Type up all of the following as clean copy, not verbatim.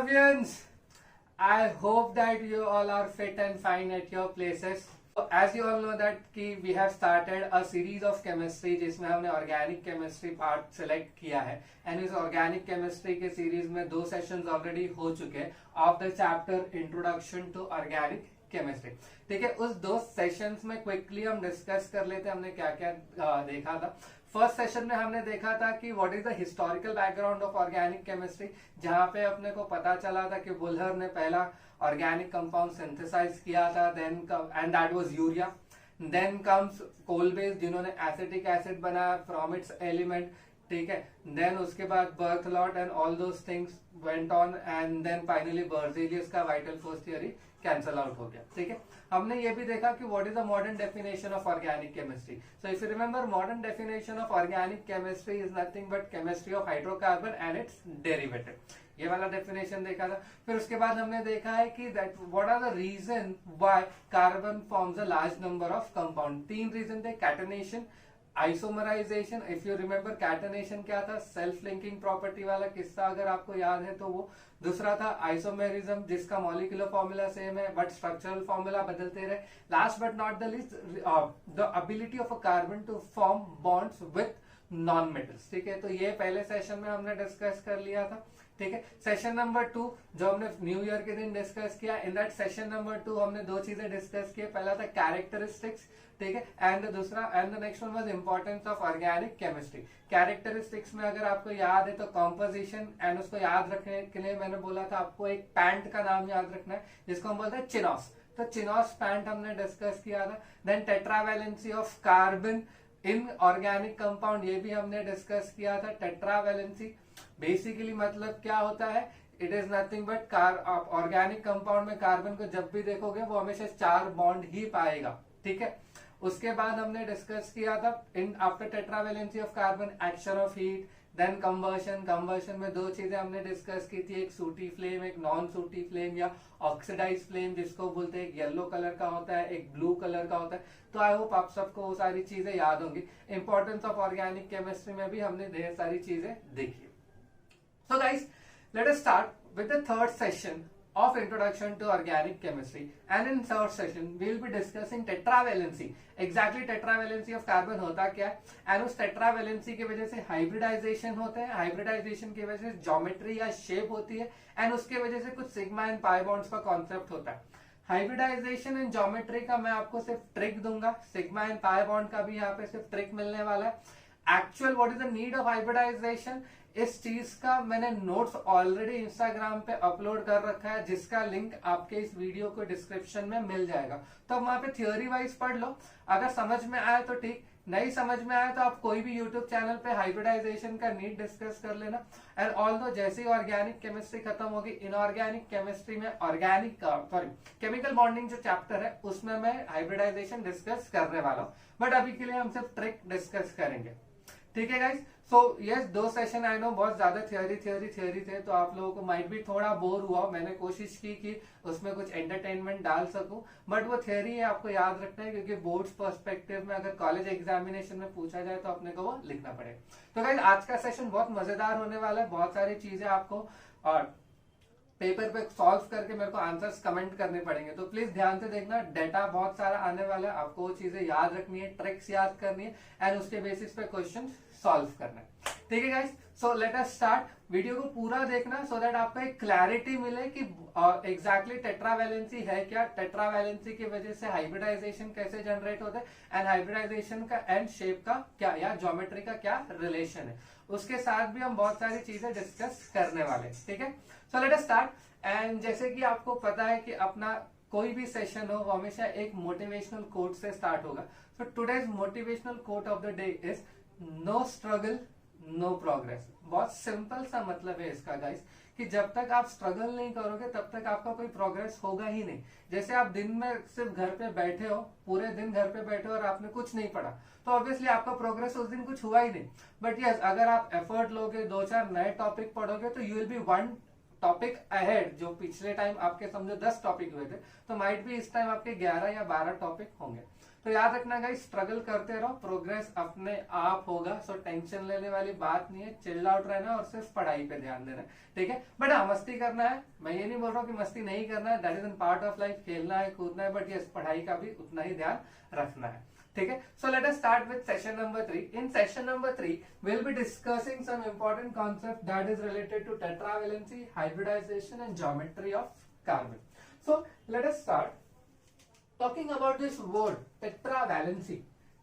champions! I hope that you all are fit and fine at your places. So as you all know that कि we have started a series of chemistry जिसमें हमने organic chemistry part select किया है and इस organic chemistry के series में 2 sessions already हो चुके हैं of the chapter introduction to organic chemistry. ठीक है, उस 2 सेशंस में क्विकली हम डिस्कस कर लेते हैं हमने क्या क्या देखा था. फर्स्ट सेशन में हमने देखा था कि what is the historical background of organic chemistry, जहां पे अपने को पता चला था कि वुलर ने पहला ऑर्गेनिक कंपाउंड सिंथेसाइज किया था, then and that was urea. Then comes Kolbe जिन्होंने एसिटिक एसिड बनाया फ्रॉम इट्स एलिमेंट. ठीक है, देन उसके बाद Berthelot and all those things went on and then finally Berzelius का vital force theory cancel out हो गया. ठीक है, हमने ये भी देखा कि what is the modern definition of organic chemistry. So if you remember, modern definition of organic chemistry is nothing but chemistry of hydrocarbon and it's derivative. ये वाला डेफिनेशन देखा था. फिर उसके बाद हमने देखा है कि that what are the reason why carbon forms a large number of compound. 3 reason थे: catenation, isomerization. If you remember, catenation क्या था? सेल्फ लिंकिंग प्रॉपर्टी वाला किस्सा अगर आपको याद है तो वो. दूसरा था आइसोमेरिज्म जिसका मॉलिक्यूलर फॉर्मूला सेम है बट स्ट्रक्चरल फॉर्मूला बदलते रहे. Last but not the least, the ability of a carbon to form bonds with non metals. ठीक है, तो ये पहले सेशन में हमने डिस्कस कर लिया था. ठीक है, सेशन नंबर 2 जो हमने न्यू ईयर के दिन डिस्कस किया, इन दैट सेशन नंबर 2 हमने 2 चीजें डिस्कस की. पहला था कैरेक्टरिस्टिक्स, ठीक है, एंड दूसरा and the next one was importance of organic chemistry. Characteristics में अगर आपको याद है तो कॉम्पोजिशन, एंड उसको याद रखने के लिए मैंने बोला था आपको एक पैंट का नाम याद रखना है जिसको हम बोलते हैं चिनॉस. तो चिनॉस पैंट हमने डिस्कस किया था. Then tetravalency of carbon in organic compound, ये भी हमने डिस्कस किया था. टेट्रावैलेंसी बेसिकली मतलब क्या होता है? It is nothing but organic compound में कार्बन को जब भी देखोगे वो हमेशा 4 बॉन्ड ही पाएगा. ठीक है, उसके बाद हमने डिस्कस किया था in after tetravalency of carbon action of heat, then combustion. Combustion में 2 चीजें हमने डिस्कस की थी, एक सूटी फ्लेम, एक नॉन सूटी फ्लेम या ऑक्सीडाइज फ्लेम जिसको बोलते हैं. एक येलो कलर का होता है, एक ब्लू कलर का होता है. तो आई होप आप सबको वो सारी चीजें याद होंगी. इंपॉर्टेंस ऑफ ऑर्गेनिक केमिस्ट्री में भी हमने ढेर सारी चीजें देखी. So guys, let us start with the third session of introduction to organic chemistry, and in third session we will be discussing tetravalency. Exactly tetravalency of carbon होता क्या है, and उस tetravalency की वजह से hybridization होते हैं. hybridization की वजह से geometry या shape होती है, and उसके वजह से कुछ sigma and pi bonds का concept होता है. हाइब्रिडाइजेशन एंड ज्योमेट्री का मैं आपको सिर्फ ट्रिक दूंगा, सिग्मा एंड पाई बॉन्ड का भी यहाँ पे सिर्फ ट्रिक मिलने वाला है. Actual what is the need of hybridization, इस चीज का मैंने नोट्स ऑलरेडी इंस्टाग्राम पे अपलोड कर रखा है जिसका लिंक आपके इस वीडियो को डिस्क्रिप्शन में मिल जाएगा. तो आप वहां पे थ्योरी वाइज पढ़ लो. अगर समझ में आए तो ठीक, नहीं समझ में आया तो आप कोई भी यूट्यूब चैनल पे हाइब्रिडाइजेशन का नीड डिस्कस कर लेना. एंड ऑल्दो जैसे ही ऑर्गेनिक केमिस्ट्री खत्म होगी, इनऑर्गेनिक केमिस्ट्री में ऑर्गेनिक केमिकल बॉन्डिंग जो चैप्टर है उसमें मैं हाइब्रिडाइजेशन डिस्कस करने वाला हूँ. बट अभी के लिए हम सिर्फ ट्रिक डिस्कस करेंगे. ठीक है guys, so yes 2 session I know बहुत ज्यादा थ्योरी थे तो आप लोगों को माइट भी थोड़ा बोर हुआ. मैंने कोशिश की कि उसमें कुछ एंटरटेनमेंट डाल सकूं, बट वो थ्योरी है, आपको याद रखना है क्योंकि बोर्ड्स पर्सपेक्टिव में अगर कॉलेज एग्जामिनेशन में पूछा जाए तो अपने को वो लिखना पड़ेगा. तो गाइस आज का सेशन बहुत मजेदार होने वाला है. बहुत सारी चीजें आपको और पेपर पे सॉल्व करके मेरे को आंसर्स कमेंट करने पड़ेंगे, तो प्लीज ध्यान से देखना. डेटा बहुत सारा आने वाला है, आपको वो चीजें याद रखनी है, ट्रिक्स याद करनी है एंड उसके बेसिस पे क्वेश्चन सॉल्व करना है. ठीक है गाइस, सो लेट अस स्टार्ट. वीडियो को पूरा देखना सो दैट आपको एक क्लैरिटी मिले कि एग्जैक्टली टेट्रावैलेंसी है क्या, टेट्रावैलेंसी की वजह से हाइब्रिडाइजेशन कैसे जनरेट होता है एंड हाइब्रिडाइजेशन का एंड शेप का क्या या ज्योमेट्री का क्या रिलेशन है. उसके साथ भी हम बहुत सारी चीजें डिस्कस करने वाले. ठीक है, सो लेट अस स्टार्ट. एंड जैसे कि आपको पता है कि अपना कोई भी सेशन हो वो हमेशा एक मोटिवेशनल कोट से स्टार्ट होगा. So today's motivational quote of the day is no struggle no progress. बहुत सिंपल सा मतलब है इसका गाइस कि जब तक आप स्ट्रगल नहीं करोगे तब तक आपका कोई प्रोग्रेस होगा ही नहीं. जैसे आप दिन में सिर्फ घर पे बैठे हो, पूरे दिन घर पे बैठे हो और आपने कुछ नहीं पढ़ा तो ऑब्वियसली आपका प्रोग्रेस उस दिन कुछ हुआ ही नहीं. बट यस, अगर आप एफर्ट लोगे, 2-4 नए टॉपिक पढ़ोगे तो you will be 1 topic ahead. जो पिछले टाइम आपके समझो 10 टॉपिक हुए थे तो माइट भी इस टाइम आपके 11 या 12 टॉपिक होंगे. तो याद रखना गाइस, स्ट्रगल करते रहो, प्रोग्रेस अपने आप होगा। सो टेंशन लेने वाली बात नहीं है, चिल आउट रहना और सिर्फ पढ़ाई पे ध्यान देना है, ठीक है। बट हाँ, मस्ती करना है, मैं ये नहीं बोल रहा हूँ कि मस्ती नहीं करना है, that is an part of life, खेलना है कूदना है, बट यस पढ़ाई का भी उतना ही ध्यान रखना है, ठीक है। सो let us start with session number 3. In session number 3 we'll be discussing some important concept that is related to tetravalency, hybridization and geometry of carbon. So let us start talking about this word tetravalency,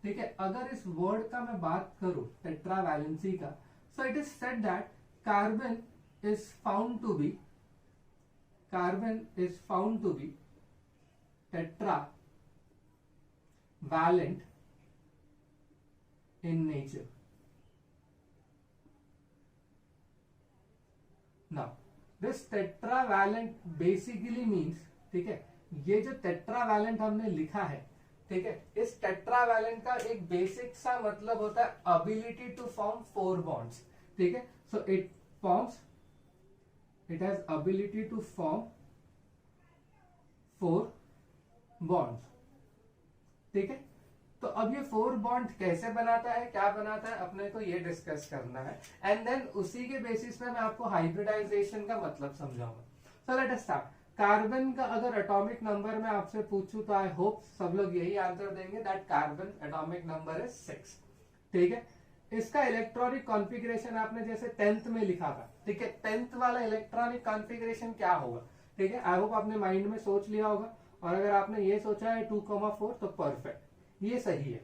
ठीक है। अगर इस word का मैं बात करूं tetravalency का, so it is said that carbon is found to be tetravalent in nature. Now this tetravalent basically means, ठीक है, ये जो tetravalent हमने लिखा है, ठीक है, इस tetravalent का एक बेसिक सा मतलब होता है ability to form 4 bonds, ठीक है। So it has ability to form 4 bonds, ठीक है। तो अब ये 4 बॉन्ड कैसे बनाता है, क्या बनाता है, अपने को ये डिस्कस करना है, एंड देन उसी के बेसिस पे मैं आपको हाइब्रिडाइजेशन का मतलब समझाऊंगा। सो लेट अस स्टार्ट। कार्बन का अगर एटॉमिक नंबर मैं आपसे पूछूं तो आई होप सब लोग यही आंसर देंगे that carbon atomic number is 6, ठीक है। इसका इलेक्ट्रॉनिक कॉन्फ़िगरेशन आपने जैसे 10th में लिखा था, ठीक है, 10th वाला इलेक्ट्रॉनिक कॉन्फ़िगरेशन क्या होगा, ठीक है। आई होप आपने माइंड में सोच लिया होगा, और अगर आपने ये सोचा है 2,4 तो परफेक्ट, ये सही है।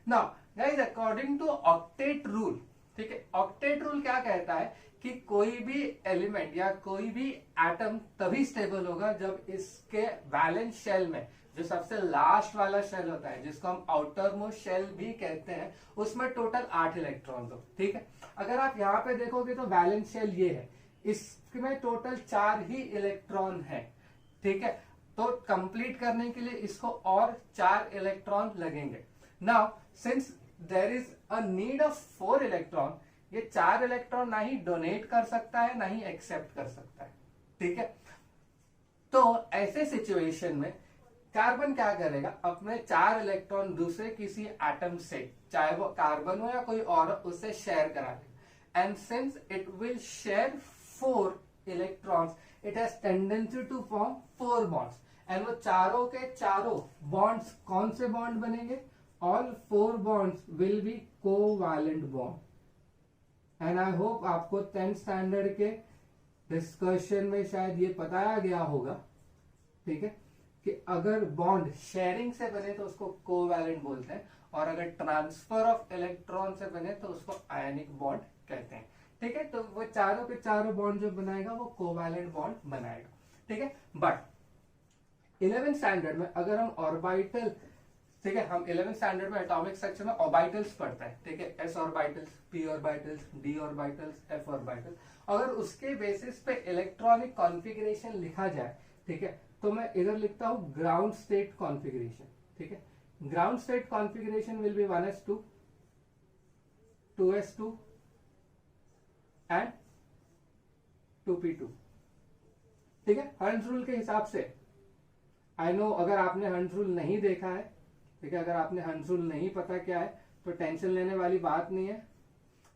Now guys, according to octet rule, ठीक है, ऑक्टेट रूल क्या कहता है कि कोई भी एलिमेंट या कोई भी एटम तभी स्टेबल होगा जब इसके वैलेंस शेल में, जो सबसे लास्ट वाला शेल होता है जिसको हम आउटर मोस्ट शेल भी कहते हैं, उसमें टोटल 8 इलेक्ट्रॉन हो, ठीक है। अगर आप यहाँ पे देखोगे तो वैलेंस शेल ये है, इसमें टोटल 4 ही इलेक्ट्रॉन है, ठीक है। तो कंप्लीट करने के लिए इसको और 4 इलेक्ट्रॉन लगेंगे। Now since there is a need of 4 electron, ये 4 इलेक्ट्रॉन ना ही डोनेट कर सकता है ना ही एक्सेप्ट कर सकता है, ठीक है। तो ऐसे सिचुएशन में कार्बन क्या करेगा, अपने 4 इलेक्ट्रॉन दूसरे किसी एटम से, चाहे वो कार्बन हो या कोई और, उससे शेयर करा देगा, and since it will share 4 electrons, it has tendency to form 4 bonds, and वो चारों के चारों बॉन्ड्स कौन से बॉन्ड बनेंगे, all 4 bonds will be covalent bond. And I hope आपको 10th स्टैंडर्ड के डिस्कशन में शायद ये बताया गया होगा, ठीक है, कि अगर बॉन्ड शेयरिंग से बने तो उसको कोवैलेंट बोलते हैं, और अगर ट्रांसफर ऑफ इलेक्ट्रॉन से बने तो उसको आयनिक बॉन्ड कहते हैं, ठीक है। तो वो चारों के चारों बॉन्ड जो बनाएगा वो कोवैलेंट बॉन्ड बनाएगा, ठीक है। बट 11th स्टैंडर्ड में अगर हम ऑर्बिटल, ठीक है, हम 11th स्टैंडर्ड में एटॉमिक स्ट्रक्चर में ऑर्बिटल्स पढ़ते हैं, ठीक है, s orbitals, p orbitals, d orbitals, f orbitals. अगर उसके बेसिस पे इलेक्ट्रॉनिक कॉन्फ़िगरेशन लिखा जाए, ठीक है, तो मैं इधर लिखता हूं ग्राउंड स्टेट कॉन्फ़िगरेशन, ठीक है। Ground state configuration will be 1s2, 2s2 and 2p2, ठीक है। हंस रूल के हिसाब से, आई नो अगर आपने हंस रूल नहीं देखा है, ठीक है, अगर आपने हंस रूल नहीं पता क्या है तो टेंशन लेने वाली बात नहीं है,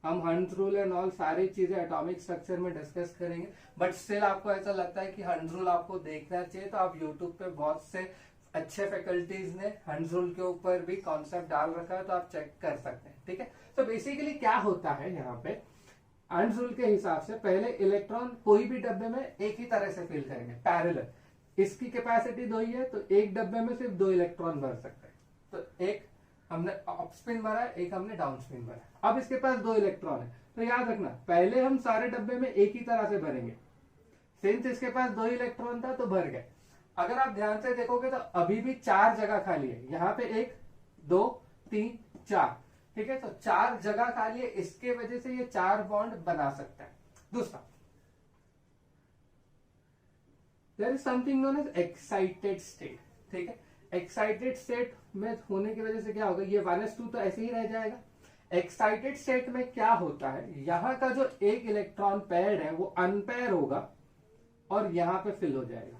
हम हंस रूल एंड ऑल सारी चीजें एटॉमिक स्ट्रक्चर में डिस्कस करेंगे। बट स्टिल आपको ऐसा लगता है कि हंस रूल आपको देखना चाहिए, तो आप यूट्यूब पे बहुत से अच्छे फैकल्टीज ने हंस रूल के ऊपर भी कॉन्सेप्ट डाल रखा है, तो आप चेक कर सकते हैं, ठीक है। तो बेसिकली क्या होता है यहाँ पे, हंस रूल के हिसाब से पहले इलेक्ट्रॉन कोई भी डब्बे में एक ही तरह से फिल करेंगे, पैरेलल। इसकी कैपेसिटी 2 ही है, तो एक डब्बे में सिर्फ 2 इलेक्ट्रॉन भर सकते हैं, तो एक हमने अप स्पिन भरा है, एक हमने डाउन स्पिन भरा है। अब इसके पास 2 इलेक्ट्रॉन है, तो याद रखना पहले हम सारे डब्बे में एक ही तरह से भरेंगे, सिंस इसके पास 2 इलेक्ट्रॉन था तो भर गए। अगर आप ध्यान से देखोगे तो अभी भी 4 जगह खाली है, यहाँ पे 1 2 3 4, ठीक है, तो 4 जगह खाली है, इसके वजह से ये 4 बॉन्ड बना सकता है। दूसरा, there is something known as excited state, ठीक है। एक्साइटेड स्टेट में होने की वजह से क्या होगा, ये 1s2 तो ऐसे ही रह जाएगा। एक्साइटेड स्टेट में क्या होता है, यहाँ का जो एक इलेक्ट्रॉन पेयर है वो अनपेयर होगा और यहाँ पे फिल हो जाएगा,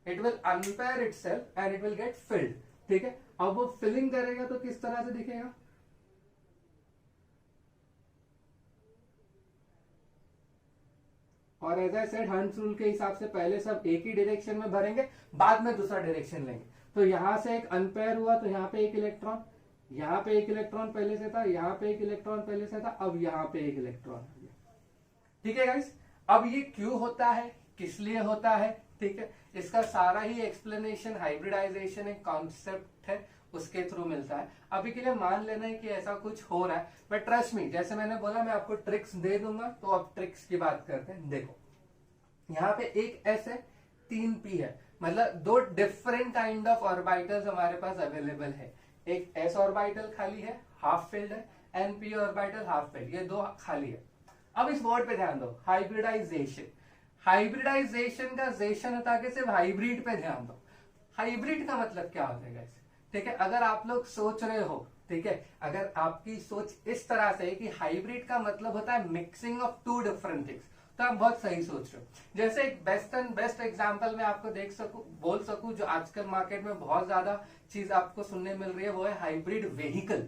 it will unpair itself and it will get filled, ठीक है। अब वो फिलिंग करेगा तो किस तरह से दिखेगा, और as I said Hund's rule के हिसाब से पहले सब एक ही डायरेक्शन में भरेंगे, बाद में दूसरा डायरेक्शन लेंगे। तो यहां से एक अनपेयर हुआ तो यहाँ पे एक इलेक्ट्रॉन, यहाँ पे एक इलेक्ट्रॉन पहले से था, यहाँ पे एक इलेक्ट्रॉन पहले से था, अब यहाँ पे एक इलेक्ट्रॉन आ गया। ठीक है गाइस, अब ये क्यों होता है, किस लिए होता है, ठीक है, इसका सारा ही एक्सप्लेनेशन हाइब्रिडाइजेशन एक कॉन्सेप्ट है उसके थ्रू मिलता है। अभी के लिए मान लेना है कि ऐसा कुछ हो रहा है, बट ट्रस्ट मी, जैसे मैंने बोला मैं आपको ट्रिक्स दे दूंगा, तो अब ट्रिक्स की बात करते हैं। देखो यहाँ पे एक एस है, 3 पी है, मतलब दो डिफरेंट काइंड ऑफ ऑर्बिटल्स हमारे पास अवेलेबल है। एक एस ऑर्बिटल खाली है, हाफ फिल्ड है, and P orbital half filled, ये दो खाली है। अब इस वर्ड पे ध्यान दो, हाइब्रिडाइजेशन। हाइब्रिडाइजेशन का जेशन हटा के सिर्फ हाइब्रिड पे ध्यान दो। हाइब्रिड का मतलब क्या होता है गाइस, ठीक है, अगर आप लोग सोच रहे हो, ठीक है, अगर आपकी सोच इस तरह से है कि हाइब्रिड का मतलब होता है mixing of two different things, तो आप बहुत सही सोच रहे हो। जैसे एक बेस्ट एग्जांपल मैं आपको बोल सकूं, जो आजकल मार्केट में बहुत ज्यादा चीज आपको सुनने मिल रही है, वो है हाइब्रिड व्हीकल।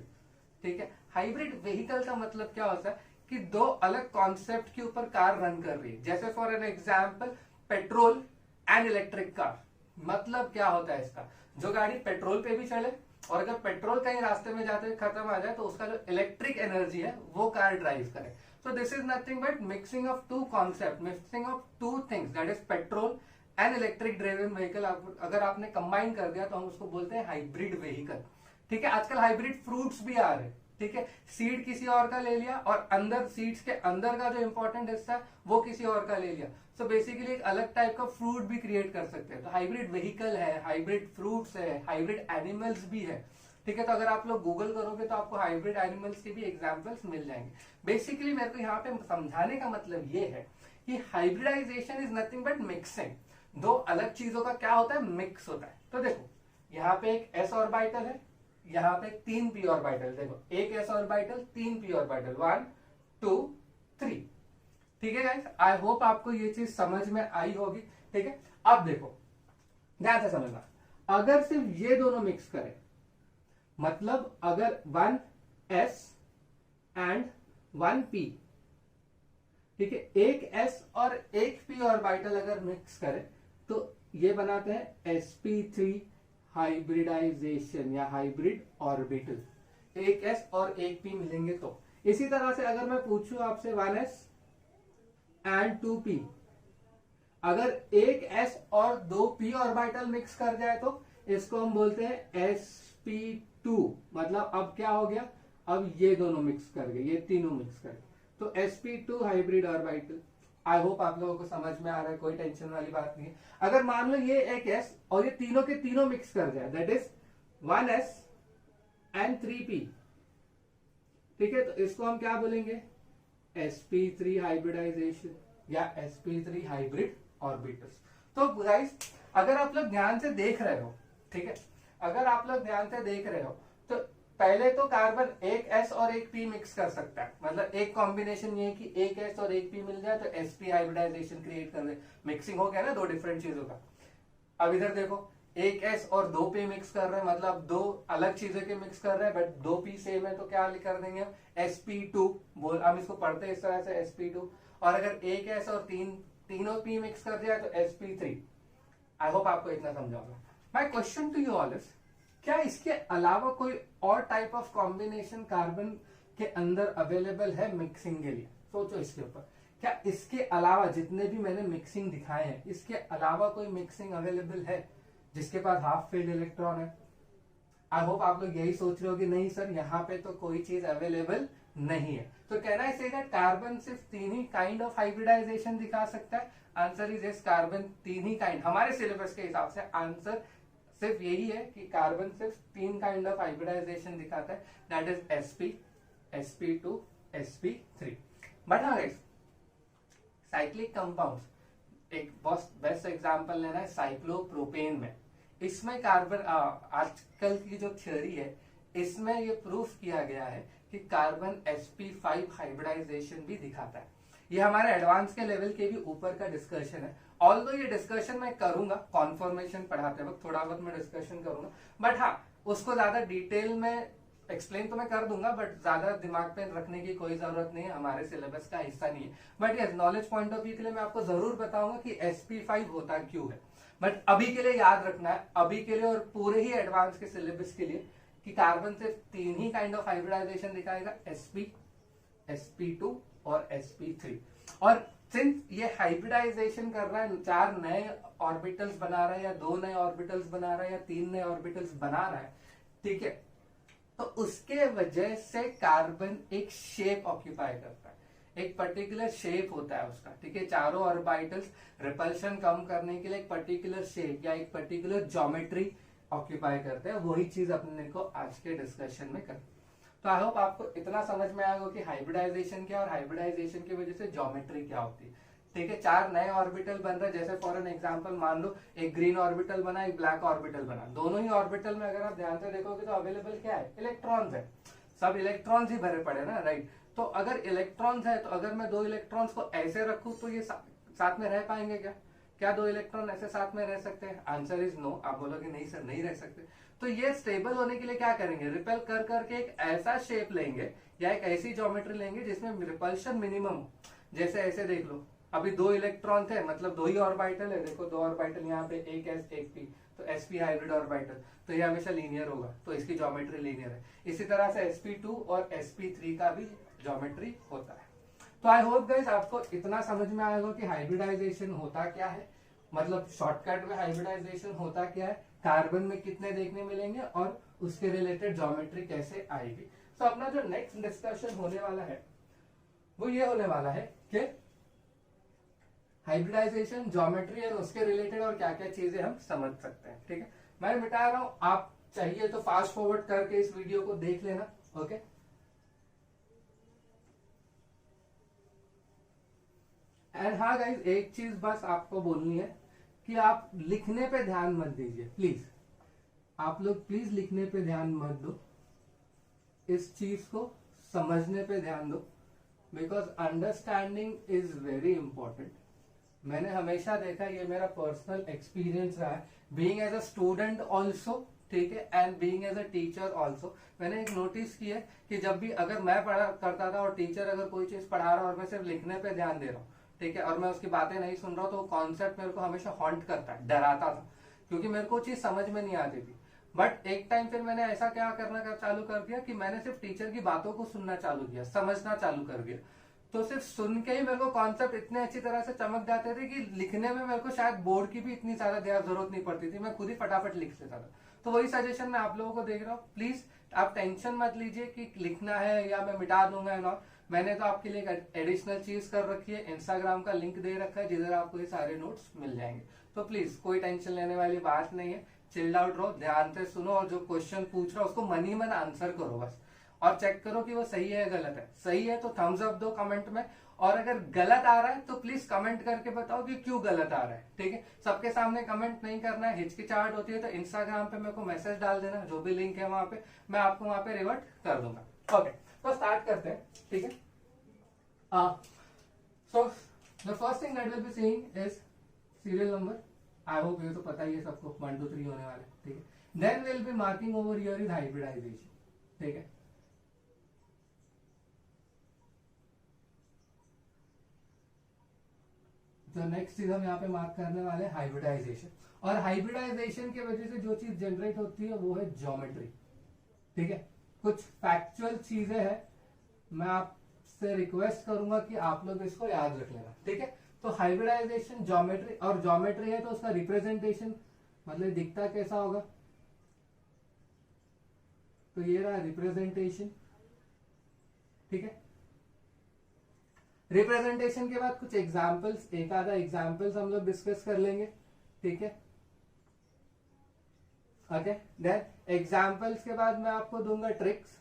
ठीक है, हाइब्रिड व्हीकल का मतलब क्या होता है कि दो अलग कॉन्सेप्ट के ऊपर कार रन कर रही है। जैसे for an example petrol and electric car. मतलब क्या होता है इसका, जो गाड़ी पेट्रोल पे भी चले और अगर पेट्रोल कहीं रास्ते में जाते हुए खत्म आ जाए तो उसका जो इलेक्ट्रिक एनर्जी है वो कार ड्राइव करे। So this is nothing but mixing of two concept, mixing of two things, that is petrol and electric driven vehicle. अगर आपने कंबाइन कर दिया तो हम उसको बोलते हैं हाइब्रिड व्हीकल। ठीक है, आजकल हाइब्रिड फ्रूट्स भी आ रहे हैं। ठीक है, सीड किसी और का ले लिया और अंदर सीड्स के अंदर का जो इंपॉर्टेंट हिस्सा है वो किसी और का ले लिया। सो बेसिकली एक अलग टाइप का फ्रूट भी क्रिएट कर सकते हैं। तो हाइब्रिड व्हीकल है, हाइब्रिड फ्रूट्स है, हाइब्रिड एनिमल्स भी है। ठीक है, तो अगर आप लोग गूगल करोगे तो आपको हाइब्रिड एनिमल्स के भी एग्जांपल्स मिल जाएंगे। बेसिकली मेरे को यहाँ पे समझाने का मतलब ये है कि hybridization is nothing but mixing. दो अलग चीजों का क्या होता है, मिक्स होता है। तो देखो यहाँ पे एक एस ऑर्बिटल है, यहाँ पे 3 पी ऑर्बिटल। देखो एक एस ऑर्बिटल, 3 पी ऑर्बिटल, 1 2 3। ठीक है गाइस, आई होप आपको ये चीज समझ में आई होगी। ठीक है, अब देखो ध्यान से समझना, अगर सिर्फ ये दोनों मिक्स करें, मतलब अगर 1 एस एंड 1 पी, ठीक है, एक एस और एक पी ऑर्बिटल अगर मिक्स करें तो ये बनाते हैं sp3 हाइब्रिडाइजेशन या हाइब्रिड ऑर्बिटल। एक एस और एक पी मिलेंगे तो। इसी तरह से अगर मैं पूछूं आपसे 1s एंड 2p, अगर एक s और 2p ऑर्बिटल मिक्स कर जाए तो इसको हम बोलते हैं sp2। मतलब अब क्या हो गया, अब ये दोनों मिक्स कर गए, ये तीनों मिक्स कर गए, तो sp2 hybrid orbital. I hope आप लोगों को समझ में आ रहा है, कोई टेंशन वाली बात नहीं है। अगर मान लो ये एक s और ये तीनों के तीनों मिक्स कर जाए, that is 1s and 3p। ठीक है, तो इसको हम क्या बोलेंगे, sp3 हाइब्रिडाइजेशन या sp3 हाइब्रिड ऑर्बिटल्स। तो गाइस अगर आप लोग ध्यान से देख रहे हो, ठीक है, अगर आप लोग ध्यान से देख रहे हो तो पहले तो कार्बन एक S और एक P मिक्स कर सकता है। मतलब एक कॉम्बिनेशन ये है कि एक S और एक P मिल जाए तो sp हाइब्रिडाइजेशन क्रिएट कर दे, मिक्सिंग हो गया ना दो डिफरेंट चीजों का। अब इधर देखो एक S और 2p मिक्स कर रहे हैं, मतलब दो अलग चीजों के मिक्स कर रहे हैं बट 2p सेम है, तो क्या कर देंगे sp2 बोल, हम इसको पढ़ते हैं इस तरह से sp2। और अगर एक S और तीनों p मिक्स कर दिया तो sp3। आई होप आपको इतना समझा होगा। My question to you all is, क्या इसके अलावा कोई और टाइप ऑफ कॉम्बिनेशन कार्बन के अंदर अवेलेबल है मिक्सिंग के लिए? सोचो इसके ऊपर, क्या इसके अलावा जितने भी मैंने मिक्सिंग दिखाए हैं, इसके अलावा कोई मिक्सिंग अवेलेबल है जिसके पास हाफ फील्ड इलेक्ट्रॉन है? आई होप आप लोग यही सोच रहे हो कि नहीं सर यहाँ पे तो कोई चीज अवेलेबल नहीं है। तो कहना है दैट कार्बन सिर्फ 3 ही काइंड ऑफ हाइब्रिडाइजेशन दिखा सकता है? Answer is yes, carbon 3 he kind. हमारे सिलेबस के हिसाब से आंसर सिर्फ यही है कि कार्बन सिर्फ 3 काइंड ऑफ हाइब्रिडाइजेशन दिखाता है, that is sp, sp2, sp3। But हाँ गाइस, साइक्लिक कंपाउंड्स, एक बेस्ट एग्जांपल लेना है साइक्लोप्रोपेन में। इसमें कार्बन आजकल की जो थ्योरी है इसमें ये प्रूफ किया गया है कि कार्बन sp5 हाइब्रिडाइजेशन भी दिखाता है। ये हमारे एडवांस के लेवल के भी ऊपर का डिस्कशन है। ऑल्दो ये डिस्कशन मैं करूंगा कॉन्फॉर्मेशन पढ़ाते वक्त, थोड़ा बहुत मैं डिस्कशन करूंगा, बट हाँ उसको ज्यादा डिटेल में एक्सप्लेन तो मैं कर दूंगा, बट ज्यादा दिमाग पे रखने की कोई जरूरत नहीं है, हमारे सिलेबस का हिस्सा नहीं है। But yes, knowledge point of view के लिए मैं आपको जरूर बताऊंगा कि sp5 होता क्यों है। बट अभी के लिए याद रखना है, अभी के लिए और पूरे ही एडवांस के सिलेबस के लिए, कि कार्बन सिर्फ 3 ही काइंड ऑफ हाइब्रिडाइजेशन दिखाएगा, sp, sp2 और sp3। और सिंस ये हाइब्रिडाइजेशन कर रहा है, 4 नए ऑर्बिटल्स बना रहा है, या 2 नए ऑर्बिटल्स बना रहा है, या 3 नए ऑर्बिटल्स बना रहा है, ठीक है, तो उसके वजह से कार्बन एक शेप ऑक्यूपाई करता है, एक पर्टिकुलर शेप होता है उसका, ठीक है। चारों ऑर्बिटल्स रिपल्शन कम करने के लिए एक पर्टिकुलर शेप या एक पर्टिकुलर ज्योमेट्री ऑक्यूपाई करते हैं। वही चीज अपने को आज के डिस्कशन में करते हैं। तो आई होप आपको इतना समझ में आएगा कि हाइब्रिडाइजेशन क्या और हाइब्रिडाइजेशन की वजह से ज्योमेट्री क्या होती है, ठीक है। 4 नए ऑर्बिटल बन रहे हैं, जैसे फॉर एन एग्जांपल मान लो एक ग्रीन ऑर्बिटल बना, एक ब्लैक ऑर्बिटल बना। दोनों ही ऑर्बिटल में अगर आप ध्यान से देखोगे तो अवेलेबल क्या है, इलेक्ट्रॉन्स है, सब इलेक्ट्रॉन्स ही भरे पड़े ना, राइट। तो अगर इलेक्ट्रॉन्स है, तो अगर मैं 2 इलेक्ट्रॉन्स को ऐसे रखूं तो ये साथ में रह पाएंगे क्या? क्या 2 इलेक्ट्रॉन ऐसे साथ में रह सकते हैं? Answer is no. आप बोलोगे नहीं सर, नहीं रह सकते। तो ये स्टेबल होने के लिए क्या करेंगे, रिपेल कर करके एक ऐसा शेप लेंगे या एक ऐसी ज्योमेट्री लेंगे जिसमें रिपल्शन मिनिमम हो। जैसे ऐसे देख लो, अभी 2 इलेक्ट्रॉन थे, मतलब 2 ही ऑर्बिटल है, देखो 2 ऑर्बिटल यहाँ पे, एक एस एक पी, तो sp हाइब्रिड ऑर्बिटल, तो ये हमेशा लीनियर होगा, तो इसकी ज्योमेट्री लीनियर है। इसी तरह से sp2 और sp3 का भी ज्योमेट्री होता है। तो आई होप गाइस आपको इतना समझ में आएगा कि हाइब्रिडाइजेशन होता क्या है, मतलब शॉर्टकट में हाइब्रिडाइजेशन होता क्या है, कार्बन में कितने देखने मिलेंगे और उसके रिलेटेड ज्योमेट्री कैसे आएगी। तो अपना जो नेक्स्ट डिस्कशन होने वाला है वो ये होने वाला है कि हाइब्रिडाइजेशन, ज्योमेट्री और उसके रिलेटेड और क्या क्या चीजें हम समझ सकते हैं, ठीक है। मैं मिटा रहा हूं, आप चाहिए तो फास्ट फॉरवर्ड करके इस वीडियो को देख लेना, ओके। एंड हाँ गाइज, एक चीज बस आपको बोलनी है कि आप लिखने पे ध्यान मत दीजिए प्लीज, आप लोग प्लीज लिखने पे ध्यान मत दो, इस चीज को समझने पे ध्यान दो, because understanding is very important. मैंने हमेशा देखा, ये मेरा पर्सनल एक्सपीरियंस रहा है, being as a student also, ठीक है, and being as a teacher also. मैंने एक नोटिस किया है कि जब भी अगर मैं पढ़ा करता था और टीचर अगर कोई चीज पढ़ा रहा है और मैं सिर्फ लिखने पे ध्यान दे रहा हूँ, ठीक है, और मैं उसकी बातें नहीं सुन रहा हूँ, तो वो कॉन्सेप्ट मेरे को हमेशा हॉन्ट करता है, डराता था, क्योंकि मेरे को चीज समझ में नहीं आती थी। बट एक टाइम फिर मैंने ऐसा क्या करना चालू कर दिया कि मैंने सिर्फ टीचर की बातों को सुनना चालू किया, समझना चालू कर दिया। तो सिर्फ सुन के ही मेरे को कॉन्सेप्ट इतने अच्छी तरह से चमक जाते थे कि लिखने में मेरे को शायद बोर्ड की भी इतनी ज्यादा जरूरत नहीं पड़ती थी, मैं खुद ही फटाफट लिख लेता था। तो वही सजेशन मैं आप लोगों को देख रहा हूँ, प्लीज आप टेंशन मत लीजिए कि लिखना है या मैं मिटा दूंगा ना। मैंने तो आपके लिए एक एडिशनल चीज कर रखी है, इंस्टाग्राम का लिंक दे रखा है जिधर आपको ये सारे नोट्स मिल जाएंगे। तो प्लीज कोई टेंशन लेने वाली बात नहीं है, चिल्ड आउट रहो, ध्यान से सुनो, और जो क्वेश्चन पूछ रहा हो उसको मन ही मन आंसर करो बस, और चेक करो कि वो सही है या गलत है। सही है तो थम्स अप दो कमेंट में, और अगर गलत आ रहा है तो प्लीज कमेंट करके बताओ कि क्यों गलत आ रहा है, ठीक है। सबके सामने कमेंट नहीं करना है, हिचकिचाहट होती है तो इंस्टाग्राम पे मेरे को मैसेज डाल देना, जो भी लिंक है वहां पे मैं आपको वहां पे रिवर्ट कर दूंगा। ओके, तो स्टार्ट करते हैं, ठीक है। So the first thing that will be seeing is serial number. I hope ये तो पता ही है सबको, 1 2 3 होने वाले, ठीक है। Then will be marking over here is hybridization, ठीक है। तो नेक्स्ट चीज हम यहाँ पे मार्क करने वाले हैं हाइब्रिडाइजेशन, और हाइब्रिडाइजेशन की वजह से जो चीज जनरेट होती है वो है ज्योमेट्री, ठीक है। कुछ फैक्चुअल चीजें हैं, मैं आपसे रिक्वेस्ट करूंगा कि आप लोग इसको याद रख लेना, ठीक है। तो हाइब्रिडाइजेशन, ज्योमेट्री, और ज्योमेट्री है तो उसका रिप्रेजेंटेशन मतलब दिखता कैसा होगा, तो ये रहा रिप्रेजेंटेशन, ठीक है। रिप्रेजेंटेशन के बाद कुछ एग्जाम्पल्स, एक आधा एग्जाम्पल्स हम लोग डिस्कस कर लेंगे, ठीक है। ओके, देन एग्जाम्पल्स के बाद मैं आपको दूंगा ट्रिक्स,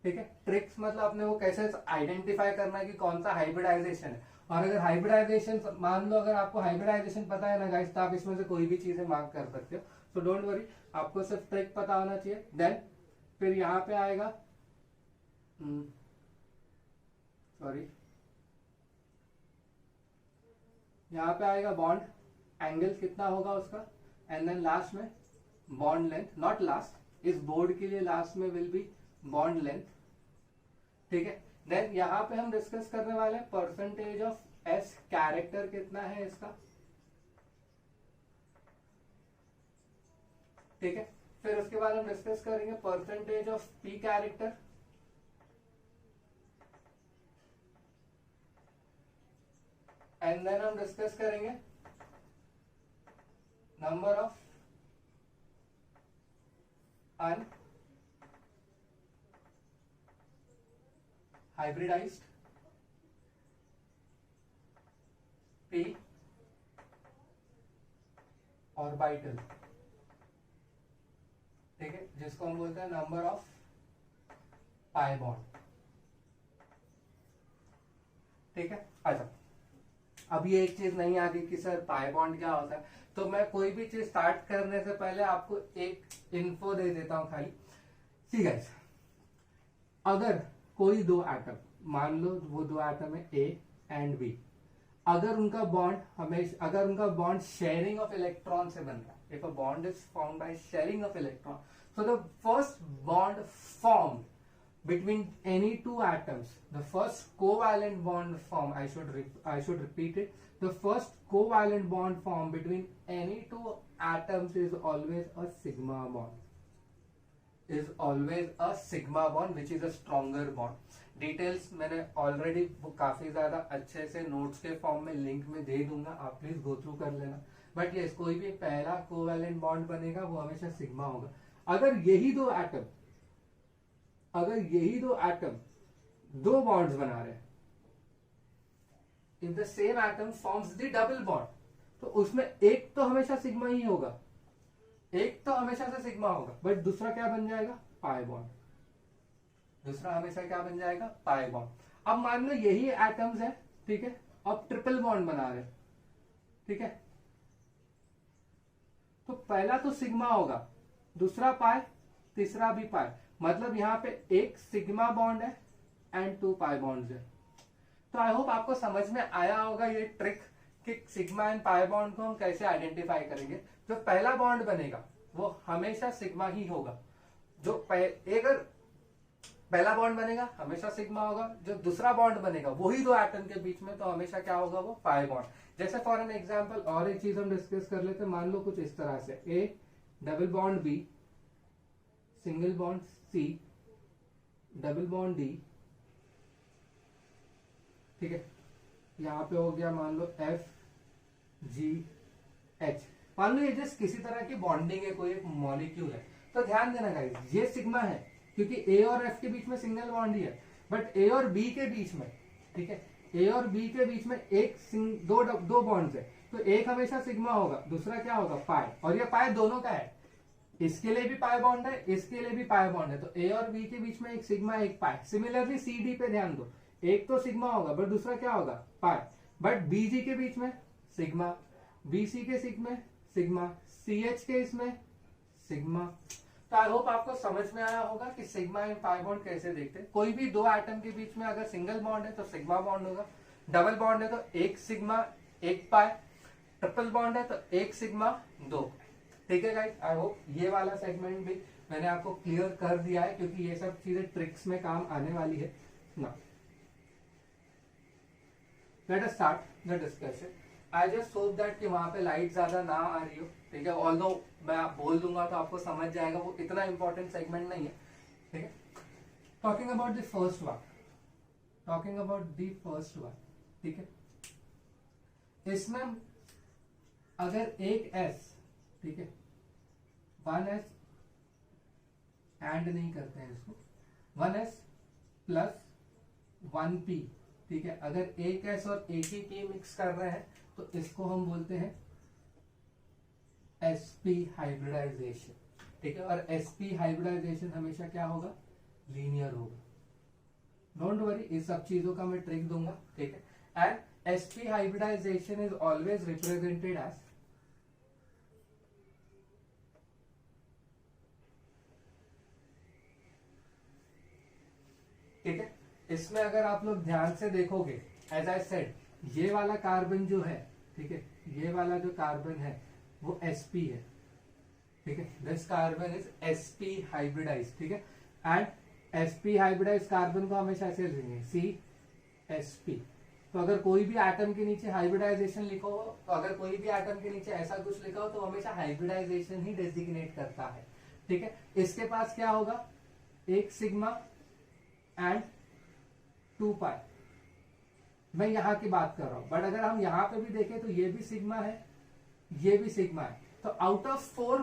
ठीक है। ट्रिक्स मतलब अपने को कैसे आइडेंटिफाई करना है कि कौन सा हाइब्रिडाइजेशन है, और अगर हाइब्रिडाइजेशन, मान लो अगर आपको हाइब्रिडाइजेशन पता है ना गाइस, तो आप इसमें से कोई भी चीजें मार्क कर सकते हो, सो डोंट वरी, आपको सिर्फ ट्रिक पता होना चाहिए। देन फिर यहां पे आएगा, सॉरी, यहां पे आएगा बॉन्ड, एंगल कितना होगा उसका, एंड देन लास्ट में बॉन्ड लेंथ, नॉट लास्ट, इस बोर्ड के लिए लास्ट में विल बी बॉन्ड लेंथ, ठीक है। देन यहाँ पे हम डिस्कस करने वाले हैं परसेंटेज ऑफ एस, कैरेक्टर कितना है इसका, ठीक है। फिर उसके बाद हम डिस्कस करेंगे percentage of P character, and then हम डिस्कस करेंगे number of unhybridized P orbital, ठीक है, जिसको हम बोलते हैं नंबर ऑफ पाई बॉन्ड, ठीक है। अच्छा, अब ये एक चीज नहीं आ गई कि सर पाई बॉन्ड क्या होता है, तो मैं कोई भी चीज स्टार्ट करने से पहले आपको एक इन्फो दे देता हूं खाली। सी गाइस, अगर कोई दो एटम, मान लो वो दो एटम है ए एंड बी, अगर उनका बॉन्ड हमेशा, अगर उनका बॉन्ड शेयरिंग ऑफ इलेक्ट्रॉन से बन रहा है, if a bond is formed by sharing of electron, so the first bond formed between any two atoms, the first covalent bond formed, I should repeat it, the first covalent bond formed between any two atoms is always a sigma bond, is always a sigma bond which is a stronger bond. Details मैंने already काफी ज्यादा अच्छे से notes के form में link में दे दूंगा, आप प्लीज गो थ्रू कर लेना। बट ये कोई भी पहला कोवैलेंट बॉन्ड बनेगा वो हमेशा सिग्मा होगा। अगर यही दो एटम, अगर यही दो एटम दो बॉन्ड्स बना रहे हैं, if the same atom forms the double bond, तो उसमें एक तो हमेशा सिग्मा ही होगा, एक तो हमेशा से सिग्मा होगा, बट दूसरा क्या बन जाएगा, पाई बॉन्ड, दूसरा हमेशा क्या बन जाएगा, पाई बॉन्ड। अब मान लो यही एटम्स है, ठीक है, अब ट्रिपल बॉन्ड बना रहे, ठीक है, तो पहला तो सिग्मा होगा, दूसरा पाई, तीसरा भी पाई, मतलब यहां पे एक सिग्मा बॉन्ड है एंड टू पाई बॉन्ड्स है। तो आई होप आपको समझ में आया होगा ये ट्रिक कि सिग्मा एंड पाई बॉन्ड को हम कैसे आइडेंटिफाई करेंगे। जो पहला बॉन्ड बनेगा वो हमेशा सिग्मा ही होगा, जो अगर पहला बॉन्ड बनेगा हमेशा सिग्मा होगा, जो दूसरा बॉन्ड बनेगा वही दो एटम के बीच में, तो हमेशा क्या होगा, वो पाई बॉन्ड। जैसे फॉर एन एग्जांपल और एक चीज हम डिस्कस कर लेते हैं, मान लो कुछ इस तरह से, A double bond B, single bond C, double bond D, ठीक है, यहां पे हो गया मान लो एफ जी एच। मान लो ये जस्ट किसी तरह की बॉन्डिंग है, कोई एक मॉलिक्यूल है, तो ध्यान देना गाइस ये सिग्मा है क्योंकि ए और एफ के बीच में सिंगल बॉन्ड ही है, बट ए और बी के बीच में, ठीक है, ए और बी के बीच में एक दो बॉन्ड्स है, तो एक हमेशा सिग्मा होगा, दूसरा क्या होगा, पाई, और ये पाई दोनों का है, इसके लिए भी पाई बॉन्ड है, इसके लिए भी पाई बॉन्ड है, तो ए और बी के बीच में एक सिग्मा एक पाई। सिमिलरली सी डी पे ध्यान दो, एक तो सिग्मा होगा बट दूसरा क्या होगा, पाई, बट बी जी के बीच में सिग्मा, बी सी के में सिग्मा, सी एच के इसमें सिग्मा। तो आई होप आपको समझ में आया होगा कि सिग्मा एंड पाई बॉन्ड कैसे देखते हैं। कोई भी दो एटम के बीच में अगर सिंगल बॉन्ड है तो सिग्मा बॉन्ड होगा, डबल बॉन्ड है तो एक सिग्मा एक पाई, ट्रिपल बॉन्ड है तो एक सिग्मा दो। ठीक है गाइस, आई होप ये वाला सेगमेंट भी मैंने आपको क्लियर कर दिया है, क्योंकि ये सब चीजें ट्रिक्स में काम आने वाली है ना। Let us start the discussion. I just hope that कि वहां पे लाइट ज्यादा ना आ रही हो, ठीक है, ऑल्दो मैं बोल दूंगा तो आपको समझ जाएगा, वो इतना इंपॉर्टेंट सेगमेंट नहीं है, ठीक है। Talking about the first one, talking about the first one, ठीक है, इसमें अगर एक एस, ठीक है, वन एस एंड नहीं करते हैं इसको, one S plus one P, ठीक है, अगर एक एस और एक ही पी मिक्स कर रहे हैं तो इसको हम बोलते हैं sp हाइब्रिडाइजेशन, ठीक है, और sp हाइब्रिडाइजेशन हमेशा क्या होगा, लीनियर होगा। डोंट वरी, इस सब चीजों का मैं ट्रिक दूंगा, ठीक है। And sp hybridization is always represented as, ठीक है, इसमें अगर आप लोग ध्यान से देखोगे, एज आई सेड, ये वाला कार्बन जो है, ठीक है, ये वाला जो कार्बन है वो sp है, ठीक है। This carbon is sp hybridize, ठीक है। एंड sp हाइब्रिडाइज कार्बन को हमेशा ऐसे लिखेंगे CsP। तो अगर कोई भी एटम के नीचे हाइब्रिडाइजेशन लिखा हो, तो अगर कोई भी एटम के नीचे ऐसा कुछ लिखा हो तो हमेशा हाइब्रिडाइजेशन ही डेजिग्नेट करता है, ठीक है। इसके पास क्या होगा, एक सिग्मा एंड 2 पाई। मैं यहां की बात कर रहा हूं, बट अगर हम यहां पे भी देखें तो ये भी सिग्मा है, ये भी सिग्मा है। तो आउट ऑफ 4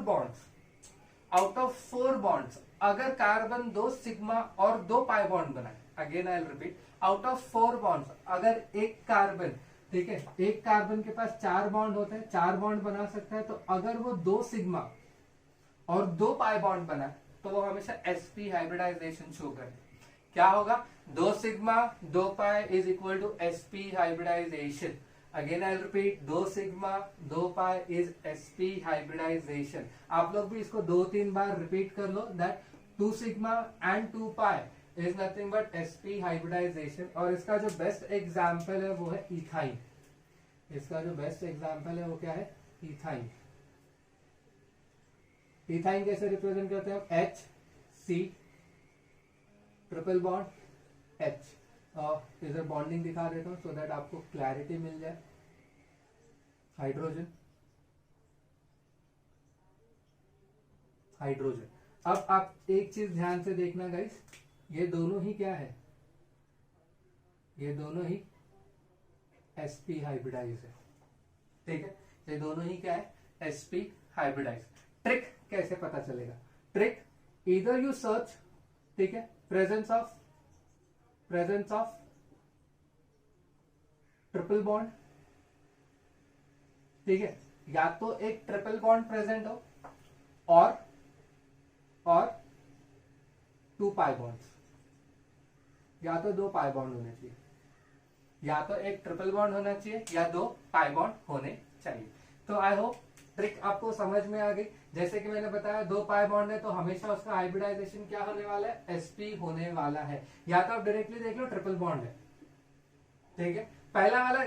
बॉन्ड्स अगर कार्बन 2 सिग्मा और 2 पाई बॉन्ड बनाए, again I will repeat, out of 4 bonds अगर एक कार्बन, ठीक है, एक कार्बन के पास 4 बॉन्ड होते हैं, 4 बॉन्ड बना सकता है, तो अगर वो 2 सिग्मा और 2 पाई बॉन्ड बनाए तो वो हमेशा sp हाइब्रिडाइजेशन शो करे। क्या होगा, 2 sigma 2 pi is equal to sp hybridization. Again I repeat, 2 sigma 2 pi is sp hybridization. आप लोग भी इसको 2-3 बार रिपीट कर लो, that 2 sigma and 2 pi is nothing but sp hybridization. और इसका जो बेस्ट एग्जाम्पल है वो है इथाइन। इसका जो बेस्ट एग्जाम्पल है वो क्या है, इथाइन। इथाइन कैसे रिप्रेजेंट करते हैं, HC ट्रिपल बॉन्ड H। इधर बॉन्डिंग दिखा देता हूं सो दैट आपको क्लैरिटी मिल जाए। Hydrogen, hydrogen. अब आप एक चीज ध्यान से देखना गाइस, ये दोनों ही क्या है, ये दोनों ही sp हाइब्रिडाइज है, ठीक है। ये दोनों ही क्या है, sp हाइब्रिडाइज। ट्रिक कैसे पता चलेगा, ट्रिक इधर यू सर्च, ठीक है, प्रेजेंस ऑफ ट्रिपल बॉन्ड, ठीक है, या तो एक ट्रिपल बॉन्ड प्रेजेंट हो और 2 पाई बॉन्ड्स, या तो 2 पाई बॉन्ड होने चाहिए, या तो एक ट्रिपल बॉन्ड होना चाहिए या 2 पाई बॉन्ड होने चाहिए। तो आई होप ट्रिक आपको समझ में आ गई। जैसे कि मैंने बताया 2 पाई बॉन्ड है तो हमेशा उसका हाइब्रिडाइजेशन क्या होने वाला है, sp होने वाला है। या तो आप डायरेक्टली देख लो ट्रिपल बॉन्ड है, ठीक है। पहला वाला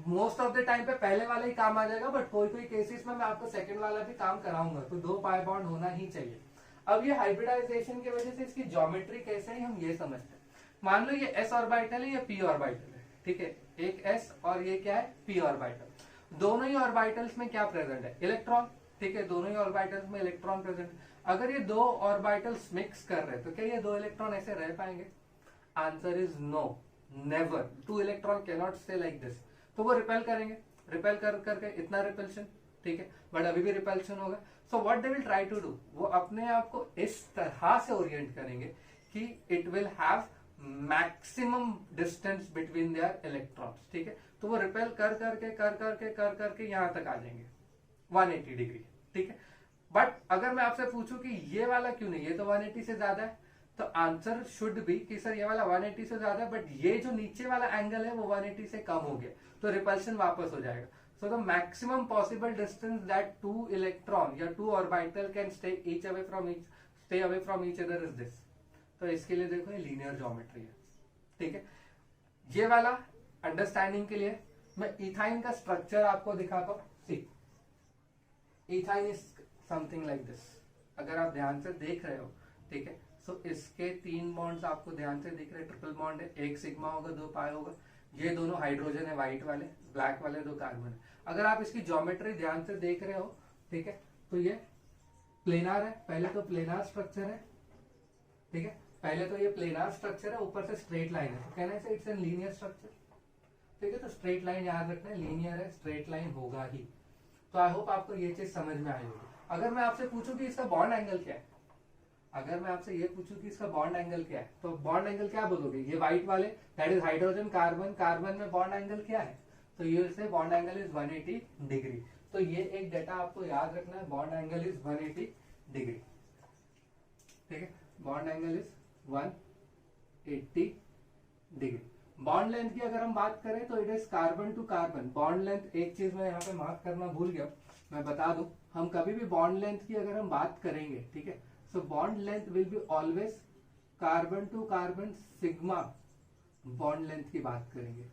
मोस्ट ऑफ द टाइम पे पहले वाला ही काम आ जाएगा, बट कोई कोई केसेस में मैं आपको सेकंड वाला भी काम कराऊंगा, तो 2 पाई बॉन्ड होना ही चाहिए। अब ये हाइब्रिडाइजेशन की वजह से इसकी ज्योमेट्री कैसे है हम ये समझते हैं। मान लो ये s ऑर्बिटल है, ये p ऑर्बिटल है, ठीक है, एक s और ये क्या है, p ऑर्बिटल। दोनों ही ऑर्बिटल्स में क्या प्रेजेंट है, इलेक्ट्रॉन, ठीक है, दोनों ही ऑर्बिटल्स में इलेक्ट्रॉन प्रेजेंट। अगर ये 2 ऑर्बिटल्स मिक्स कर रहे हैं तो क्या ये 2 इलेक्ट्रॉन ऐसे रह पाएंगे, answer is no, never. 2 electron can not stay like this. तो वो रिपेल करेंगे, रिपेल कर करके इतना रिपल्शन, ठीक है, बट अभी भी रिपल्शन होगा। So what they will try to do, वो अपने आप को इस तरह से ओरिएंट करेंगे कि it will have maximum distance between their electrons, ठीक है। तो वो रिपेल कर करके यहां तक आ जाएंगे 180 डिग्री, ठीक है। बट अगर मैं आपसे पूछूं कि ये वाला क्यों नहीं, ये तो 180 से ज्यादा है, तो आंसर शुड बी कि सर ये वाला 180 से ज्यादा है, बट ये जो नीचे वाला एंगल है वो 180 से कम हो गया, तो रिपल्शन वापस हो जाएगा। So the maximum possible distance that 2 electron या 2 orbital can stay away from each other is this. तो इसके लिए देखो ये लीनियर ज्योमेट्री है, ठीक है। ये वाला अंडरस्टैंडिंग के लिए मैं इथाइन का स्ट्रक्चर आपको दिखाता हूं। See, ethyne is something like this. अगर आप ध्यान से देख रहे हो, ठीक है, सो इसके 3 बॉन्ड्स आपको ध्यान से दिख रहे हैं, ट्रिपल बॉन्ड है, एक सिग्मा होगा 2 पाई होगा। ये दोनों हाइड्रोजन है, व्हाइट वाले, ब्लैक वाले 2 कार्बन है। अगर आप इसकी ज्योमेट्री ध्यान से देख रहे हो, ठीक है, तो ये प्लेनार है, पहले तो प्लेनार स्ट्रक्चर है, ठीक है, पहले तो ये प्लेनार स्ट्रक्चर है, ऊपर से स्ट्रेट लाइन है, तो कहना है इट्स एन लीनियर स्ट्रक्चर, ठीक है। तो स्ट्रेट लाइन याद रखना है, लीनियर है, स्ट्रेट लाइन होगा ही। तो आई होप आपको ये चीज समझ में आई होगी। अगर मैं आपसे पूछूं कि इसका बॉन्ड एंगल क्या है, अगर मैं आपसे ये पूछूं कि इसका बॉन्ड एंगल क्या है, तो बॉन्ड एंगल क्या बोलोगे, ये व्हाइट वाले that is hydrogen carbon, carbon में बॉन्ड एंगल क्या है, तो ये से बॉन्ड एंगल इज 180 डिग्री। तो ये एक डेटा आपको याद रखना है, बॉन्ड एंगल इज 180 डिग्री, ठीक है, bond angle is 180 degree. Bond length की अगर हम बात करें तो it is carbon to carbon bond length. एक चीज मैं यहाँ पे मार्क करना भूल गया, मैं बता दूं, हम कभी भी बॉन्ड लेंथ की अगर हम बात करेंगे, ठीक है, so bond length will be always carbon to carbon sigma bond length की बात करेंगे,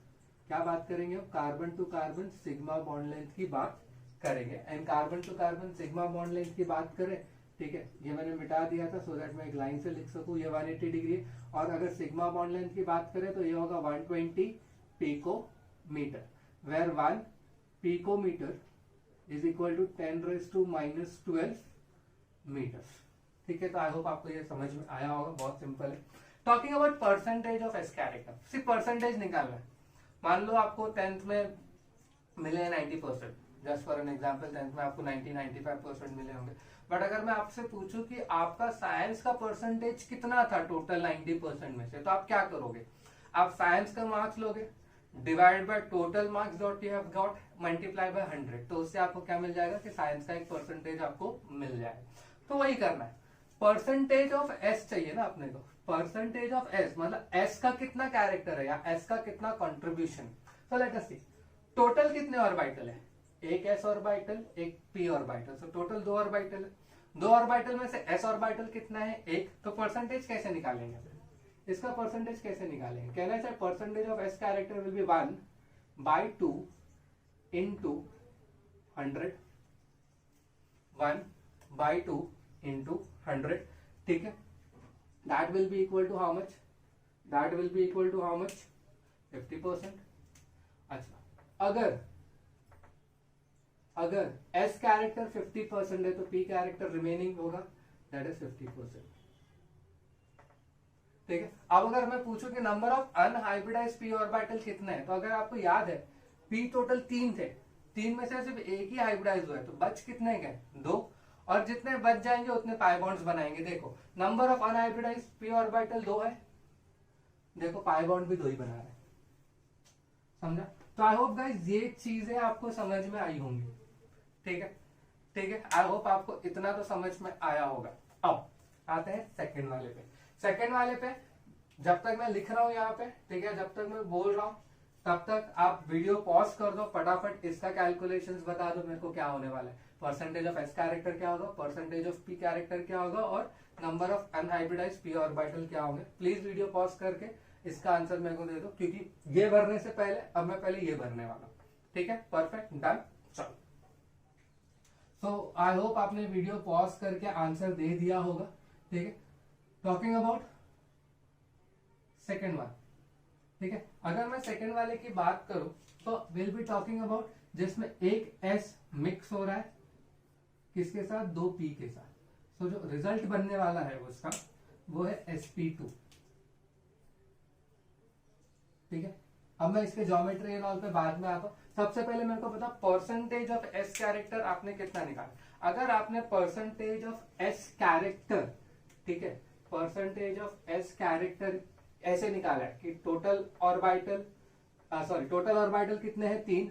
क्या बात करेंगे हम? Carbon to carbon sigma bond length की बात करेंगे। And carbon to carbon sigma bond length की बात करें, ठीक है, ये मैंने मिटा दिया था सो दैट मैं एक लाइन से लिख सकूं, ये 180 डिग्री। और अगर सिग्मा बॉन्ड लेंथ की बात करें तो ये होगा 120 picometer, where 1 picometer is equal to 10⁻⁻12 meters. ठीक है, तो आई होप आपको ये समझ में आया होगा, बहुत सिंपल है। Talking about percentage of S character, सिर्फ परसेंटेज निकालना है। मान लो आपको 10th में मिले हैं 90%, just for an example 10th में आपको 90-95% मिले होंगे। बट अगर मैं आपसे पूछूं कि आपका साइंस का परसेंटेज कितना था टोटल 90% में से, तो आप क्या करोगे? आप साइंस का मार्क्स लोगे, divide by total marks dot U have got, multiply by 100, तो उससे आपको क्या मिल जाएगा कि साइंस का एक परसेंटेज आपको मिल जाएगा। तो वही करना है, परसेंटेज ऑफ एस चाहिए ना अपने को। परसेंटेज ऑफ एस मतलब एस का कितना कैरेक्टर है या एस का कितना कंट्रीब्यूशन। तो लेट अस सी, टोटल कितने ऑर्बिटल है? एक एस ऑर्बिटल, एक पी ऑर्बिटल, तो टोटल 2 ऑर्बिटल है। 2 ऑर्बिटल में से एस ऑर्बिटल कितना है? 1। तो परसेंटेज कैसे निकालेंगे? इसका परसेंटेज कैसे निकालेंगे? कहना चाहिए percentage of S character will be 1/2 into 100, 1/2 into 100, ठीक है। That will be equal to how much? That will be equal to how much? 50%। अच्छा, अगर एस कैरेक्टर 50% है तो पी कैरेक्टर रिमेनिंग होगा, दैट इज 50%, ठीक है। अब अगर मैं पूछूं कि number of unhybridized P orbital कितने हैं, तो अगर आपको याद है पी टोटल 3 थे, 3 में से सिर्फ एक ही हाइब्रिडाइज हुआ है, तो बच कितने गए? 2, और जितने बच जाएंगे उतने पाई बॉन्ड्स बनाएंगे। देखो number of unhybridized P orbital 2 है, देखो पाई बॉन्ड भी 2 ही बना रहे हैं, समझा? तो आई होप गाइस ये चीजें आपको समझ में आई होंगी, ठीक है, ठीक है। आई होप आपको इतना तो समझ में आया होगा। अब आते हैं सेकंड वाले पे। सेकंड वाले पे जब तक मैं लिख रहा हूं यहाँ पे, ठीक है, जब तक मैं बोल रहा हूं तब तक आप वीडियो पॉज कर दो, फटाफट इसका कैलकुलेशंस बता दो मेरे को क्या होने वाला है। परसेंटेज ऑफ एस कैरेक्टर क्या होगा, परसेंटेज ऑफ पी कैरेक्टर क्या होगा, और number of unhybridized P orbital क्या होंगे। प्लीज वीडियो पॉज करके इसका आंसर मेरे को दे दो, क्योंकि ये भरने से पहले अब मैं पहले ये भरने वाला हूं, ठीक है। परफेक्ट, डन, चलो। सो आई होप आपने वीडियो पॉज करके आंसर दे दिया होगा, ठीक है। टॉकिंग अबाउट सेकेंड वन, ठीक है। अगर मैं सेकेंड वाले की बात करूं तो विल बी टॉकिंग अबाउट जिसमें एक एस मिक्स हो रहा है किसके साथ? 2 पी के साथ। तो जो रिजल्ट बनने वाला है उसका वो है sp2, ठीक है। अब मैं इसके ज्योमेट्री एंड ऑल पे बाद में आता हूं। सबसे पहले मेरे को पता परसेंटेज ऑफ एस कैरेक्टर आपने कितना निकाला। अगर आपने परसेंटेज ऑफ एस कैरेक्टर, ठीक है, परसेंटेज ऑफ एस कैरेक्टर ऐसे निकाला है कि टोटल ऑर्बिटल टोटल ऑर्बिटल कितने हैं? 3,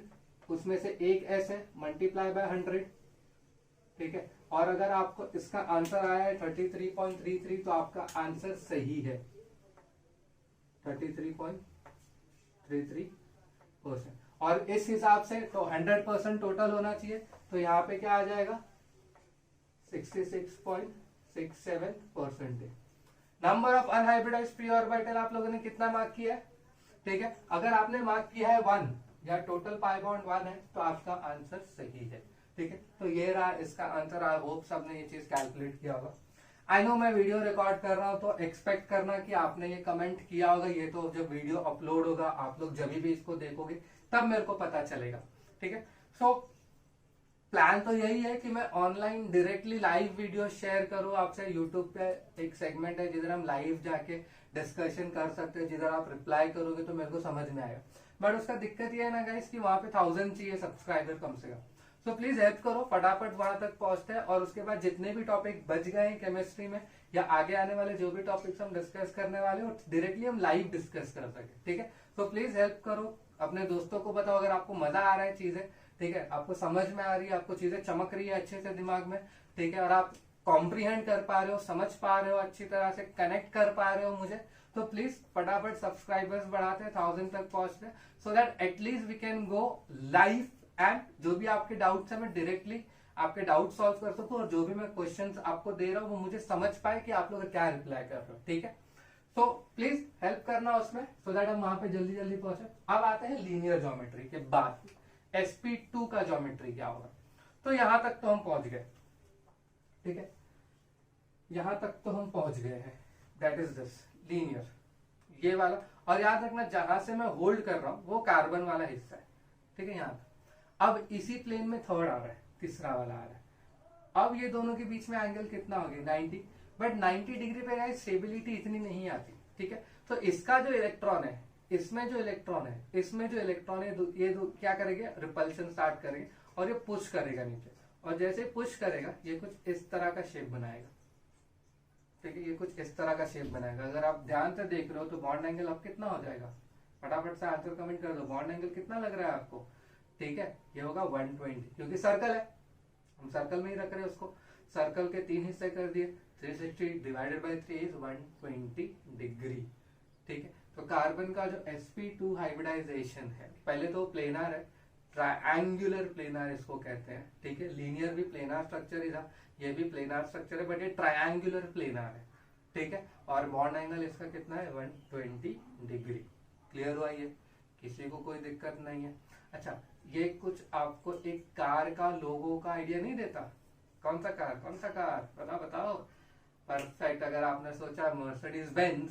उसमें से एक एस है, मल्टीप्लाई बाय 100, ठीक है। और अगर आपको इसका आंसर आया है 33.33 तो आपका आंसर सही है, 33.33%। और इस हिसाब से तो 100% टोटल होना चाहिए, तो यहाँ पे क्या आ जाएगा? 66.67%। Number of unhybridized P orbital आप लोगों ने कितना मार्क किया है? ठीक है, अगर आपने मार्क किया है 1 या टोटल पाई बॉन्ड 1 है तो आपका आंसर सही है, ठीक है। तो ये रहा इसका आंसर। आई होप सबने ये चीज कैलकुलेट किया होगा। आई नो मैं वीडियो रिकॉर्ड कर रहा हूं तो एक्सपेक्ट करना कि आपने ये कमेंट किया होगा। ये तो जब वीडियो अपलोड होगा आप लोग जब भी इसको देखोगे तब मेरे को पता चलेगा, ठीक है। सो प्लान तो यही है कि मैं online directly live video share करूं आपसे। यूट्यूब पे एक सेगमेंट है जिधर हम लाइव जाके डिस्कशन कर सकते हैं, जिधर आप रिप्लाई करोगे तो मेरे को समझ में आएगा। बट उसका दिक्कत ये है ना गाइस कि वहां पे 1000 चाहिए सब्सक्राइबर कम से कम। सो प्लीज हेल्प करो, फटाफट वहां तक पहुंचते हैं। और उसके बाद जितने भी टॉपिक बच गए हैं केमिस्ट्री में या आगे आने वाले जो भी टॉपिक्स हम डिस्कस करने वाले हो डायरेक्टली हम लाइव डिस्कस कर सके, ठीक है। सो प्लीज हेल्प करो, अपने दोस्तों को बताओ अगर आपको मजा आ रहा है चीजें, ठीक है, आपको समझ में आ रही है, आपको चीजें चमक रही है अच्छे से दिमाग में, ठीक है, और आप कॉम्प्रीहेंड कर पा रहे हो, समझ पा रहे हो, अच्छी तरह से कनेक्ट कर पा रहे हो मुझे, तो प्लीज फटाफट सब्सक्राइबर्स बढ़ाते हैं, 1000 तक पहुंचते, so that at least we can go live and जो भी आपके डाउट्स है मैं डायरेक्टली आपके डाउट सॉल्व कर सकूं और जो भी मैं क्वेश्चंस आपको दे रहा हूं वो मुझे समझ पाए कि आप लोग क्या रिप्लाई कर रहे हो, ठीक है। तो प्लीज हेल्प करना उसमें सो दैट हम वहां पे जल्दी जल्दी पहुंचे। अब आते हैं लीनियर ज्योमेट्री के बाद sp2 का ज्योमेट्री क्या होगा। तो यहां तक तो हम पहुंच गए, ठीक है, यहां तक तो हम पहुंच गए हैं, दैट इज दिस लीनियर, ये वाला। और याद रखना जहां से मैं होल्ड कर रहा हूं वो कार्बन वाला हिस्सा है, ठीक है, यहां तक। अब इसी प्लेन में थर्ड आ रहा है, तीसरा वाला आ रहा है। अब ये दोनों के बीच में एंगल कितना हो गया 90, बट 90 डिग्री पे गाइस स्टेबिलिटी इतनी नहीं आती, ठीक है। तो इसका जो इलेक्ट्रॉन है, इसमें जो इलेक्ट्रॉन है, इसमें जो इलेक्ट्रॉन है, ये दो क्या करेंगे, रिपल्शन स्टार्ट करेंगे और ये पुश करेगा नीचे। और जैसे पुश करेगा ये कुछ इस तरह का शेप बनाएगा, ठीक है, ये कुछ इस तरह का शेप बनाएगा। अगर आप ध्यान से देख रहे हो तो बॉन्ड एंगल अब कितना हो जाएगा, फटाफट से आंसर कमेंट कर दो, बॉन्ड एंगल कितना लग रहा है आपको, ठीक है, ये होगा 120, क्योंकि सर्कल है, हम सर्कल में ही रख रहे हैं उसको। सर्कल के 3 हिस्से कर दिए, 360 डिवाइडेड बाय 3 इज 120 डिग्री, ठीक है। तो कार्बन का जो sp2 हाइब्रिडाइजेशन है, पहले तो प्लेनर है, ट्रायंगुलर प्लेनर इसको कहते हैं, ठीक है। लीनियर भी प्लेनर स्ट्रक्चर ही था, ये भी प्लेनर स्ट्रक्चर है, बट ये ट्रायंगुलर प्लेनर है, ठीक है। और बॉन्ड एंगल इसका कितना है 120 डिग्री। क्लियर हुआ ये, किसी को कोई दिक्कत नहीं है। अच्छा, ये कुछ आपको एक कार का लोगो का आइडिया नहीं देता, कौन सा कार, कौन सा कार, बताओ। परफेक्ट, अगर आपने सोचा मर्सिडीज बेंज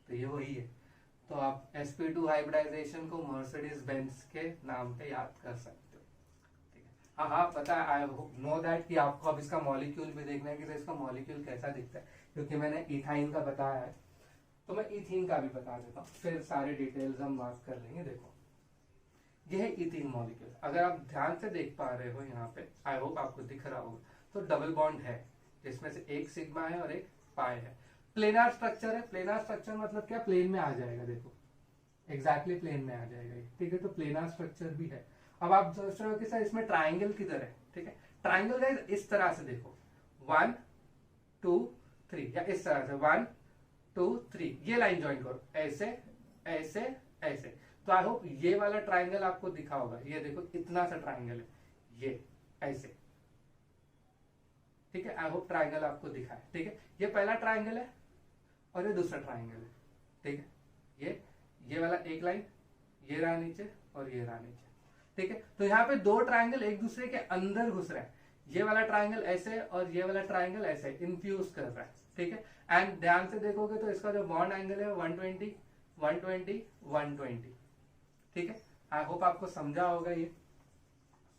तो ये वही है। तो आप sp2 हाइब्रिडाइजेशन को मर्सिडीज बेंज के नाम पे याद कर सकते हो, ठीक है। हाँ हाँ पता है, आई नो दैट कि आपको अब इसका मॉलिक्यूल भी देखना है कि तो इसका मॉलिक्यूल कैसा दिखता है, क्योंकि मैंने इथाइन का बताया है, तो मैं इथीन का भी बता देता हूँ, फिर सारे डिटेल्स हम बात कर लेंगे। देखो यह है इथीन मॉलिक्यूल, अगर आप ध्यान से देख पा रहे हो यहाँ पे, आई होप आपको दिख रहा होगा, तो डबल बॉन्ड है जिसमें से एक सिग्मा है और एक पाई है। प्लेनर स्ट्रक्चर है, प्लेनर स्ट्रक्चर मतलब क्या, प्लेन में आ जाएगा, देखो एग्जैक्टली प्लेन में आ जाएगा, ठीक है। तो प्लेनर स्ट्रक्चर भी है। अब आप सोच रहे हो कि सर इसमें ट्राइंगल किधर है, ठीक है। ट्राइंगल गाइस इस तरह से देखो, 1 2 3, या इस तरह से 1 2 3, ये लाइन ज्वाइन करो, ऐसे ऐसे ऐसे। तो आई होप ये वाला ट्राइंगल आपको दिखा होगा, ये देखो इतना सा ट्राइंगल है, ये ऐसे, ठीक है। आई होप ट्राइंगल आपको दिखा है, ठीक है। ये पहला ट्राइंगल है और ये दूसरा ट्राइंगल है, ठीक है। ये वाला एक लाइन, ये रहा नीचे और ये रहा नीचे, ठीक है। तो यहाँ पे दो ट्राइंगल एक दूसरे के अंदर घुस रहे हैं, ये वाला ट्राइंगल ऐसे और ये वाला ट्राइंगल ऐसे इन्फ्यूज कर रहा है, ठीक है। एंड ध्यान से देखोगे तो इसका जो बॉन्ड एंगल है 120 120 120, ठीक है। आई होप आपको समझा होगा ये।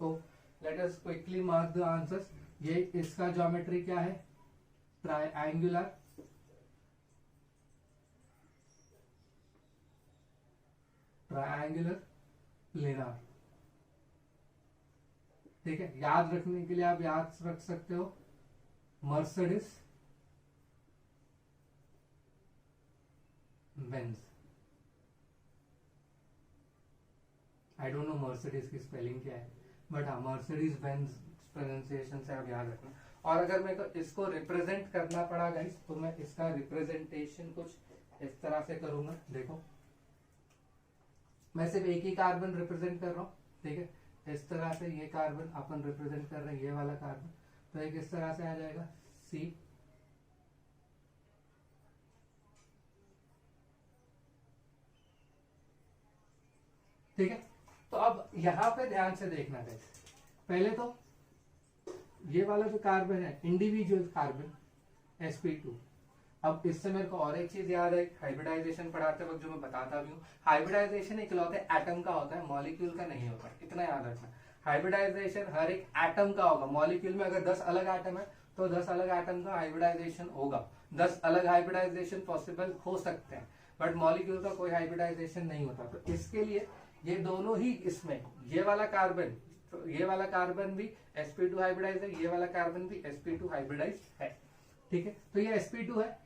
तो let us quickly mark the answers. ये इसका ज्योमेट्री क्या है, ट्रायंगुलर, ट्रायंगुलर प्लेनर, ठीक है। याद रखने के लिए आप याद रख सकते हो Mercedes Benz. I don't know Mercedes की स्पेलिंग क्या है, बट हाँ मर्सिडीज बेंज प्रोनाउंसिएशन से आप याद रखना। और अगर मेरे को इसको रिप्रेजेंट करना पड़ा गाइस, तो मैं इसका रिप्रेजेंटेशन कुछ इस तरह से करूंगा। देखो मैं सिर्फ एक ही कार्बन रिप्रेजेंट कर रहा हूँ, ठीक है। इस तरह से ये कार्बन अपन रिप्रेजेंट कर रहे हैं, ये वाला कार्बन, तो एक इस तरह से आ जाएगा C, ठीक है। तो अब यहां पे ध्यान से देखना गाइस, पहले तो ये वाला जो कार्बन है इंडिविजुअल कार्बन sp2। अब इससे मेरे को और एक चीज याद है, हाइब्रिडाइजेशन पढ़ाते वक्त जो मैं बताता भी हूँ, हाइब्रिडाइजेशन इकलौते एटम का होता है, मॉलिक्यूल का नहीं होता, इतना याद रखना। हाइब्रिडाइजेशन हर एक एटम का होगा, मॉलिक्यूल में अगर 10 अलग एटम है तो 10 अलग एटम का हाइब्रिडाइजेशन होगा, 10 अलग हाइब्रिडाइजेशन पॉसिबल हो सकते हैं, बट मॉलिक्यूल का कोई हाइब्रिडाइजेशन नहीं होता। तो इसके लिए ये दोनों ही, इसमें ये वाला कार्बन, तो ये वाला कार्बन भी sp2 हाइब्रिडाइज है, ये वाला कार्बन भी sp2 हाइब्रिडाइज है, ठीक है। तो ये sp2 है,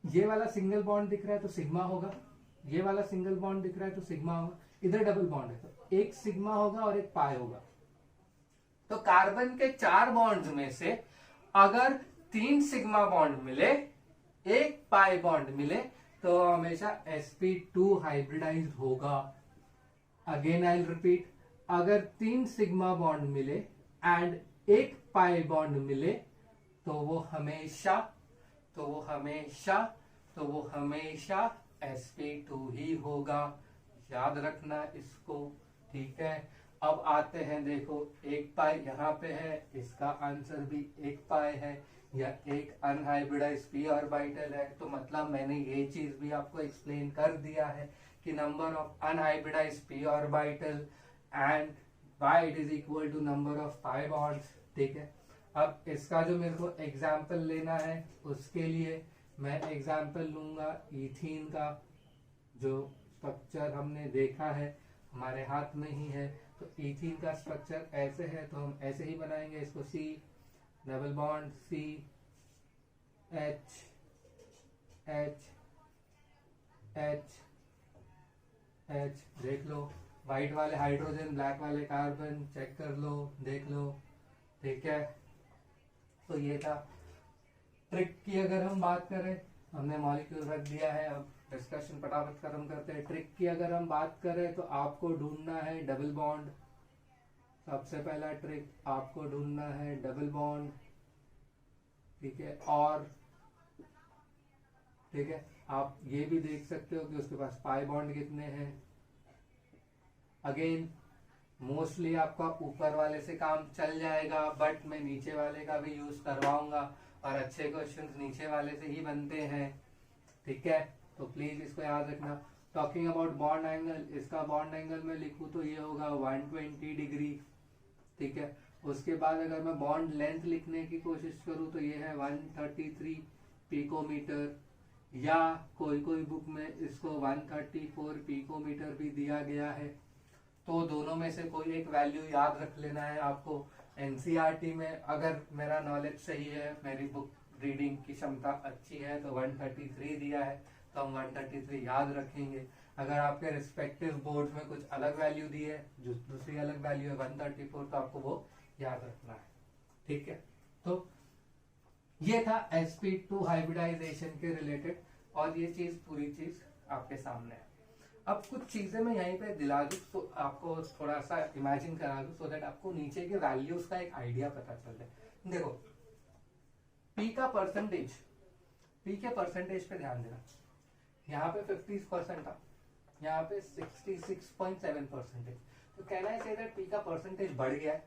ये वाला सिंगल बॉन्ड दिख रहा है तो सिग्मा होगा, ये वाला सिंगल बॉन्ड दिख रहा है तो सिग्मा होगा, इधर डबल बॉन्ड है तो एक सिग्मा होगा और एक पाई होगा। तो कार्बन के 4 बॉन्ड्स में से अगर 3 सिग्मा बॉन्ड मिले, एक पाई बॉन्ड मिले, तो हमेशा sp2 हाइब्रिडाइज होगा। अगेन आई रिपीट, अगर 3 सिग्मा बॉन्ड मिले एंड एक पाई बॉन्ड मिले, तो वो हमेशा तो वो हमेशा sp2 ही होगा, याद रखना इसको, ठीक है। अब आते हैं, देखो 1 पाई यहाँ पे है, इसका आंसर भी 1 पाई है, या एक अनहाइब्रिडाइज्ड p ऑर्बिटल है, तो मतलब मैंने ये चीज भी आपको एक्सप्लेन कर दिया है कि number of unhybridized p orbital and y it is equal to number of pi bonds, ठीक है। अब इसका जो मेरे को एग्जाम्पल लेना है, उसके लिए मैं एग्जाम्पल लूंगा इथीन का, जो स्ट्रक्चर हमने देखा है हमारे हाथ में ही है। तो इथीन का स्ट्रक्चर ऐसे है, तो हम ऐसे ही बनाएंगे इसको, C double bond C H H H H, देख लो व्हाइट वाले हाइड्रोजन, ब्लैक वाले कार्बन, चेक कर लो, देख लो, ठीक है। तो ये था ट्रिक की। अगर हम बात करें, हमने मॉलिक्यूल रख दिया है, अब डिस्कशन फटाफट खत्म करते हैं। ट्रिक की अगर हम बात करें तो आपको ढूंढना है डबल बॉन्ड। सबसे पहला ट्रिक, आपको ढूंढना है डबल बॉन्ड, ठीक है। और ठीक है, आप ये भी देख सकते हो कि उसके पास पाई बॉन्ड कितने हैं। अगेन मोस्टली आपका ऊपर वाले से काम चल जाएगा, बट मैं नीचे वाले का भी यूज करवाऊंगा, और अच्छे क्वेश्चंस नीचे वाले से ही बनते हैं, ठीक है। तो प्लीज इसको याद रखना। टॉकिंग अबाउट बॉन्ड एंगल, इसका बॉन्ड एंगल में लिखूं तो ये होगा 120 डिग्री, ठीक है। उसके बाद अगर मैं बॉन्ड लेंथ लिखने की कोशिश करूं तो ये है 133 पिकोमीटर, या कोई कोई बुक में इसको 134 पिकोमीटर भी दिया गया है। तो दोनों में से कोई एक वैल्यू याद रख लेना है आपको। एनसीईआरटी में अगर मेरा नॉलेज सही है, मेरी बुक रीडिंग की क्षमता अच्छी है, तो 133 दिया है, तो हम 133 याद रखेंगे। अगर आपके रिस्पेक्टिव बोर्ड में कुछ अलग वैल्यू दी है, जो दूसरी अलग वैल्यू है 134, तो आपको वो याद रखना है, ठीक है। तो ये था sp2 हाइब्रिडाइजेशन के रिलेटेड, और ये चीज पूरी चीज आपके सामने है। अब कुछ चीजें मैं यहीं पे दिला दूं, तो आपको थोड़ा सा इमेजिन करा दूं, सो दैट आपको नीचे के वैल्यूज का एक आइडिया पता चल जाए। देखो P का परसेंटेज, P के परसेंटेज पे ध्यान देना। यहाँ पे 50% था, यहाँ पे 66.7%। तो कहना है दैट P का परसेंटेज बढ़ गया है,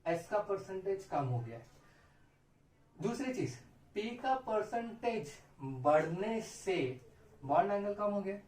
S का परसेंटेज कम हो गया है। दूसरी चीज, P का परसेंटेज बढ़ने से बॉन्ड एंगल कम हो गया,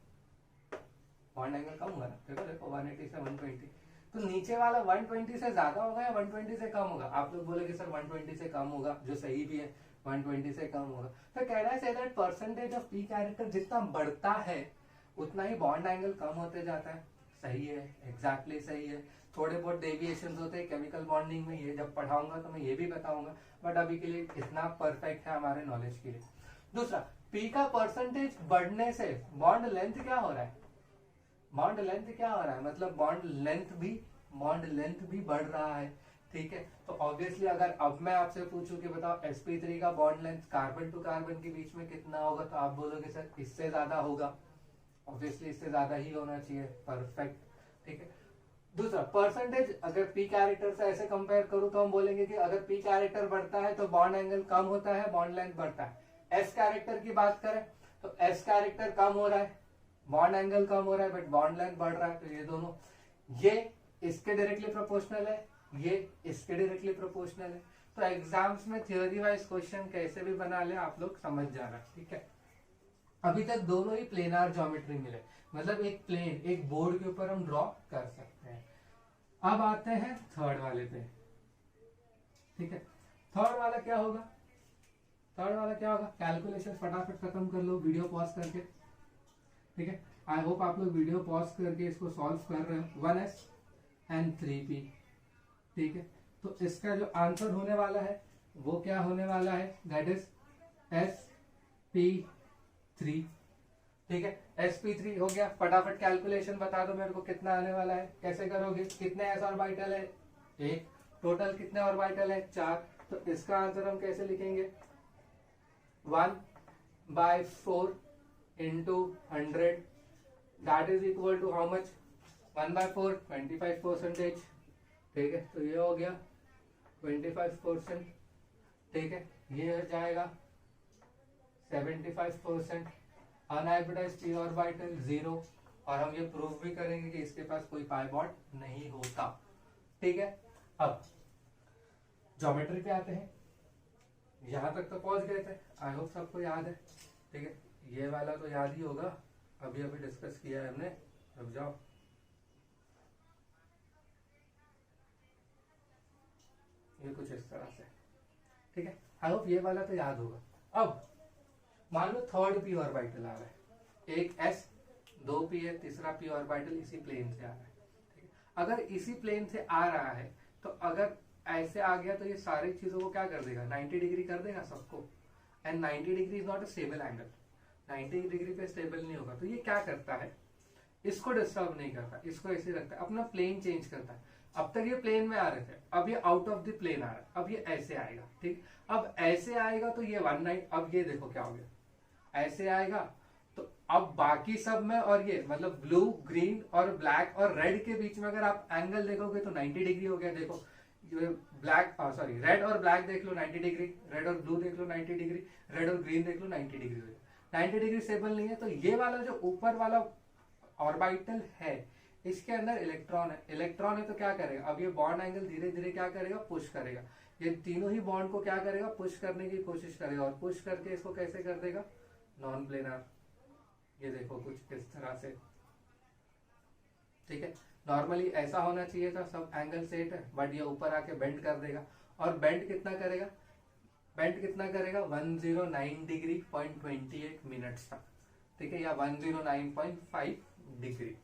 बॉन्ड एंगल कम हुआ ना, देखो देखो 180 से 120, तो नीचे वाला 120 से ज्यादा होगा या 120 से कम होगा? आप लोग बोलेगे सर 120 से कम होगा, जो सही भी है, 120 से कम होगा। तो कह रहा है that percentage of P character जितना बढ़ता है उतना ही बॉन्ड एंगल कम होते जाता है। सही है, एग्जैक्टली सही है। थोड़े बहुत डेविएशन होते हैं केमिकल बॉन्डिंग में, ये जब पढ़ाऊंगा तो मैं ये भी बताऊंगा, बट अभी के लिए इतना परफेक्ट है हमारे नॉलेज के लिए। दूसरा, पी का परसेंटेज बढ़ने से बॉन्ड लेंथ क्या हो रहा है? बॉन्ड लेंथ क्या हो रहा है? मतलब बॉन्ड लेंथ भी बढ़ रहा है, ठीक है। तो ऑब्वियसली अगर अब मैं आपसे पूछूं कि बताओ sp3 का bond length carbon to carbon के बीच में कितना होगा, तो आप बोलोगे सर इससे ज्यादा होगा। ऑब्वियसली इससे ज्यादा ही होना चाहिए, परफेक्ट, ठीक है। दूसरा, परसेंटेज अगर पी कैरेक्टर से ऐसे कंपेयर करूं तो हम बोलेंगे कि अगर पी कैरेक्टर बढ़ता है तो बॉन्ड एंगल कम होता है, बॉन्ड लेंथ बढ़ता है। एस कैरेक्टर की बात करें तो एस कैरेक्टर कम हो रहा है, बॉन्ड एंगल कम हो रहा है, बट बॉन्ड लेंथ बढ़ रहा है। तो ये दोनों, ये इसके डायरेक्टली प्रोपोर्शनल है, ये इसके डायरेक्टली प्रोपोर्शनल है। तो एग्जाम्स में थ्योरी वाइज क्वेश्चन कैसे भी बना ले, आप लोग समझ जाना, ठीक है। अभी तक दोनों ही प्लेनार ज्योमेट्री मिले, मतलब एक प्लेन एक बोर्ड के ऊपर हम ड्रॉ कर सकते हैं। अब आते हैं थर्ड वाले पे, ठीक है। थर्ड वाला क्या होगा? थर्ड वाला क्या होगा? कैलकुलेशन फटाफट खत्म कर लो वीडियो पॉज करके, ठीक है। आई होप आप लोग वीडियो पॉज करके इसको सॉल्व कर रहे हो। 1s एंड 3p, ठीक है। तो इसका जो आंसर होने वाला है वो क्या होने वाला है? दैट इज sp3, ठीक है। sp3 हो गया। फटाफट कैलकुलेशन बता दो मेरे को कितना आने वाला है, कैसे करोगे? कितने s ऑर्बिटल है? एक। टोटल कितने ऑर्बिटल है? 4। तो इसका आंसर हम कैसे लिखेंगे? 1/4 into 100, that is equal to how much? 1/4, 25%, ठीक है। तो ये हो गया 25%, ठीक है। ये हो जाएगा 75%, अनहाइब्रिडाइज्ड p ऑर्बिटल 0, और हम ये प्रूव भी करेंगे कि इसके पास कोई पाई बॉन्ड नहीं होता। ठीक है, अब ज्योमेट्री पे आते हैं। यहां तक तो पहुंच गए थे, आई होप सबको याद है। ठीक है, ये वाला तो याद ही होगा, अभी अभी डिस्कस किया है हमने। रुक जाओ, ये कुछ इस तरह से। ठीक है, आई होप ये वाला तो याद होगा। अब मान लो थर्ड पी ऑर्बिटल आ रहा है, एक एस, दो पी है, तीसरा पी ऑर्बिटल इसी प्लेन से आ रहा है। ठीक है, अगर इसी प्लेन से आ रहा है तो अगर ऐसे आ गया तो ये सारी चीजों को क्या कर देगा, 90 डिग्री कर देगा सबको। And 90 degree is not a stable angle, 90 degree पे स्टेबल नहीं होगा। तो ये क्या करता है, इसको डिस्टर्ब नहीं करता, इसको ऐसे रखता है, अपना प्लेन चेंज करता है। अब तक ये प्लेन में आ रहे थे, अब ये आउट ऑफ द प्लेन आ रहा है, अब ये ऐसे आएगा। ठीक, अब ऐसे आएगा तो ये 19, अब ये देखो क्या हो गया, ऐसे आएगा तो अब बाकी सब में, और ये मतलब ब्लू, ग्रीन और ब्लैक और रेड के बीच में अगर आप एंगल देखोगे तो 90 डिग्री हो गया। देखो ब्लैक, सॉरी, रेड और ब्लैक देख लो 90 डिग्री, रेड और ब्लू देख लो 90 डिग्री, रेड और ग्रीन देख लो 90 डिग्री हो गया। 90 डिग्री स्टेबल नहीं है, तो ये वाला जो ऊपर वाला ऑर्बिटल है इसके अंदर इलेक्ट्रॉन है। इलेक्ट्रॉन है तो क्या करेगा, अब ये बॉन्ड एंगल धीरे धीरे क्या करेगा, पुश करेगा। ये तीनों ही बॉन्ड को क्या करेगा, पुश करने की कोशिश करेगा, और पुश करके इसको कैसे कर देगा, नॉन प्लेनर। ये देखो कुछ इस तरह से। ठीक है, नॉर्मली ऐसा होना चाहिए था, सब एंगल सेट है, बट ये ऊपर आके बेंड कर देगा। और बेंड कितना करेगा, बेंड कितना करेगा, 109 डिग्री 0.28 मिनट्स तक। ठीक है, या 109.5 डिग्री।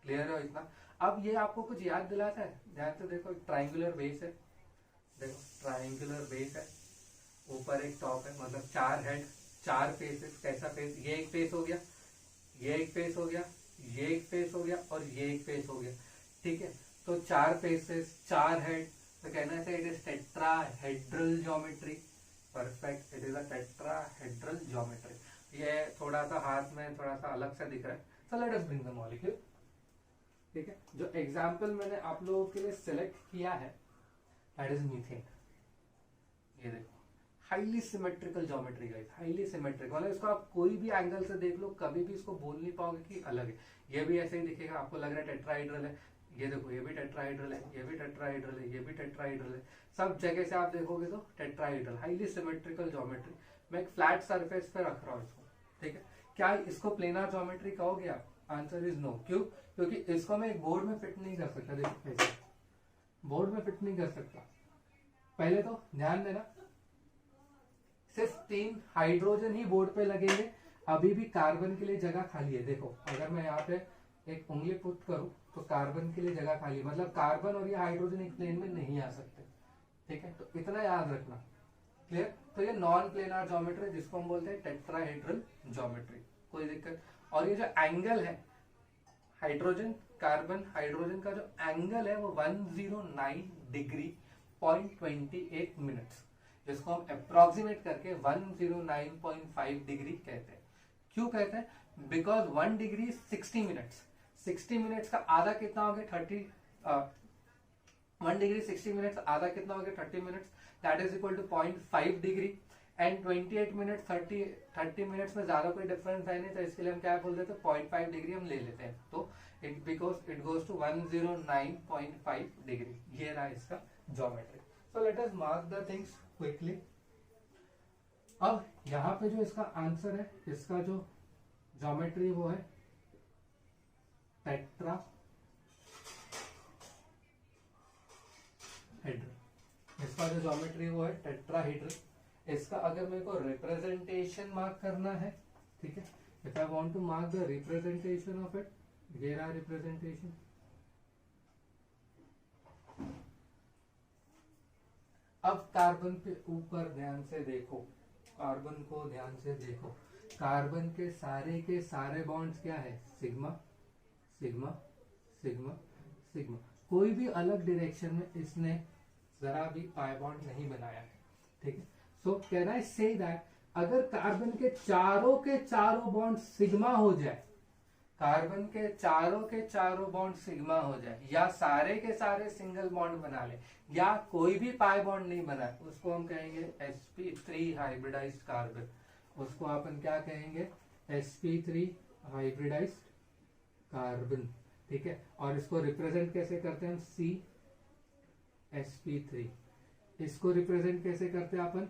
क्लियर है इतना। अब ये आपको कुछ याद दिलाता है, ध्यान से देखो, ट्राइंगुलर बेस है, देखो ट्राइंगुलर बेस है, ऊपर एक टॉप है, मतलब 4 हेड 4 फेसेस। कैसा फेस, ये एक फेस हो गया, ये एक फेस हो गया, ये एक फेस हो गया, और ये एक फेस हो गया। ठीक है, तो 4 फेसेस 4 हेड, तो कहना चाहिए it is tetrahedral geometry. Perfect, it is a tetrahedral geometry. ये थोड़ा सा हाथ में थोड़ा सा अलग सा दिख रहा है, सो let us bring the molecule. ठीक है, जो एग्जाम्पल मैंने आप लोगों के लिए सिलेक्ट किया है दैट इज मीथेन। ये देखो, highly symmetrical geometry guys, highly symmetric, मतलब इसको आप कोई भी एंगल से देख लो, कभी भी इसको बोल नहीं पाओगे कि अलग है। ये भी ऐसे ही दिखेगा, आपको लग रहा है टेट्राहेड्रल है। ये देखो, ये भी टेट्राहेड्रल है, ये भी टेट्राहेड्रल है, ये भी टेट्राहेड्रल है। सब जगह से आप देखोगे तो टेट्राहेड्रल, हाईली सिमेट्रिकल ज्योमेट्री। मैं एक फ्लैट सरफेस पे रख रहा हूँ इसको। ठीक है, क्या इसको प्लेनर ज्योमेट्री कहोगे आप? Answer is no. क्यों? क्योंकि इसको मैं एक बोर्ड में फिट नहीं कर सकता। देखो ऐसे बोर्ड में फिट नहीं कर सकता। पहले तो ध्यान देना, सिर्फ 3 हाइड्रोजन ही बोर्ड पे लगेंगे, अभी भी कार्बन के लिए जगह खाली है। देखो अगर मैं यहाँ पे एक उंगली पुट करूं तो कार्बन के लिए जगह खाली है, मतलब कार्बन और ये हाइड्रोजन एक प्लेन में नहीं आ सकते। ठीक है, तो इतना याद रखना। क्लियर? तो ये नॉन प्लेनर ज्योमेट्री जिसको हम बोलते हैं टेट्राहेड्रल ज्योमेट्री, कोई दिक्कत। और ये जो एंगल है हाइड्रोजन कार्बन हाइड्रोजन का जो एंगल है वो 109 डिग्री 0.28 मिनट्स, जिसको हम अप्रोक्सीमेट करके 109.5 डिग्री कहते हैं। क्यों कहते हैं? बिकॉज 1 डिग्री 60 मिनट्स, 60 मिनट्स का आधा कितना हो गया 30, 1 डिग्री 60 मिनट्स आधा कितना हो गया 30 minutes, that is equal to 0.5 degree. And 28 minute 30 minutes में ज्यादा कोई डिफरेंस है नहीं, तो इसके लिए हम क्या बोल देते हैं 0.5 डिग्री हम ले लेते हैं। तो it because it goes to 109.5 degree. ये रहा इसका geometry. So let us mark the things quickly. अब यहाँ पे जो इसका आंसर है, इसका जो ज्योमेट्री वो है टेट्राहेड्रल। इसका जो ज्योमेट्री वो है टेट्राहेड्रल। इसका अगर मेरे को रिप्रेजेंटेशन मार्क करना है, ठीक है, if I want to mark the representation of it, ये रहा रिप्रेजेंटेशन। अब कार्बन पे ऊपर ध्यान से देखो, कार्बन को ध्यान से देखो। कार्बन के सारे बॉन्ड्स क्या है? Sigma sigma sigma sigma. कोई भी अलग डायरेक्शन में इसने जरा भी पाई बॉन्ड नहीं बनाया है। ठीक है, so can I say that अगर कार्बन के चारों बॉन्ड सिग्मा हो जाए, कार्बन के चारों बॉन्ड सिग्मा हो जाए, या सारे के सारे सिंगल बॉन्ड बना ले, या कोई भी पाई बॉन्ड नहीं बना, उसको हम कहेंगे sp3 हाइब्रिडाइज्ड कार्बन। उसको अपन क्या कहेंगे, sp3 हाइब्रिडाइज्ड कार्बन, ठीक है। और इसको रिप्रेजेंट कैसे करते हैं हम, CsP3। इसको रिप्रेजेंट कैसे करते हैं अपन,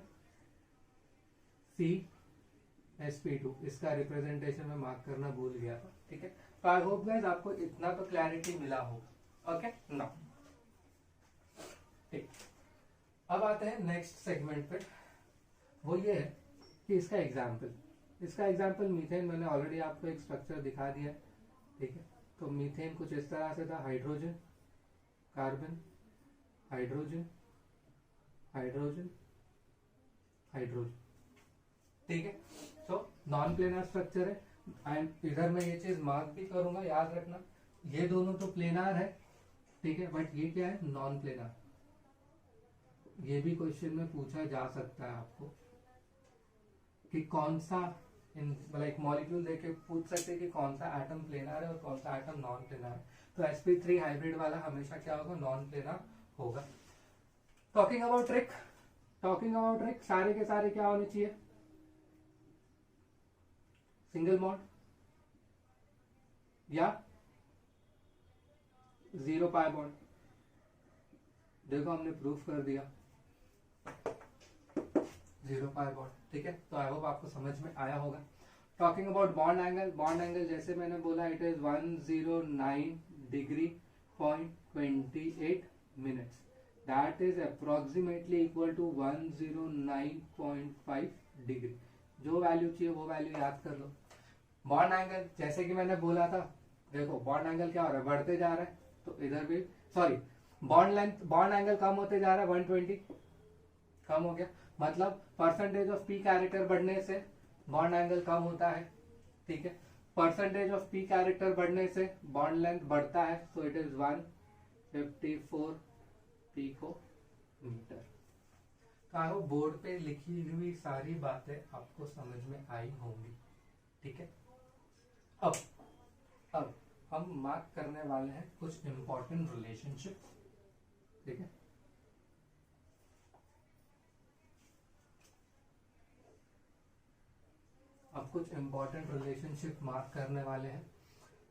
CsP2। इसका रिप्रेजेंटेशन में मार्क करना भूल गया था, ठीक है। तो आई होप गाइस आपको इतना तो क्लैरिटी मिला होगा। ओके नाउ ठीक, अब आते हैं नेक्स्ट सेगमेंट पे। वो ये है कि इसका एग्जाम्पल मीथेन, मैंने ऑलरेडी आपको एक स्ट्रक्चर दिखा दिया है, ठीक है। तो मीथेन कुछ इस तरह से था, hydrogen carbon hydrogen hydrogen hydrogen, ठीक है। तो नॉन प्लेनर स्ट्रक्चर है एंड इधर मैं ये चीज मार्क भी करूंगा, याद रखना ये दोनों तो प्लेनर है, ठीक है, बट ये क्या है, नॉन प्लेनर। ये भी क्वेश्चन में पूछा जा सकता है आपको कि कौन सा, मतलब एक मॉलिक्यूल देके पूछ सकते हैं कि कौन सा एटम प्लेनर है और कौन सा एटम नॉन प्लेनर है। तो sp3 हाइब्रिड वाला हमेशा क्या होगा, नॉन प्लेनर होगा। टॉकिंग अबाउट ट्रिक, सारे के सारे क्या होने चाहिए, सिंगल बॉन्ड या जीरो पाई बॉन्ड। देखो हमने प्रूफ कर दिया जीरो पाई बॉन्ड, ठीक है। तो आई होप आपको समझ में आया होगा। टॉकिंग अबाउट बॉन्ड एंगल जैसे मैंने बोला it is 109 degree .28 minutes, that is approximately equal to 109.5 degree. जो वैल्यू चाहिए वो वैल्यू याद कर लो। बॉन्ड एंगल जैसे कि मैंने बोला था, देखो बॉन्ड एंगल क्या हो रहा है, बढ़ते जा रहा है, तो इधर भी सॉरी बॉन्ड एंगल कम होते जा रहा है, 120 कम हो गया, मतलब परसेंटेज ऑफ पी कैरेक्टर बढ़ने से बॉन्ड एंगल कम होता है, ठीक है। परसेंटेज ऑफ पी कैरेक्टर बढ़ने से बॉन्ड लेंथ बढ़ता है, सो इट इज 154 पिकोमीटर। तो बोर्ड पे लिखी हुई सारी बातें आपको समझ में आई होंगी, ठीक है। अब हम मार्क करने वाले हैं कुछ इंपॉर्टेंट रिलेशनशिप, ठीक है। अब कुछ इंपॉर्टेंट रिलेशनशिप मार्क करने वाले हैं।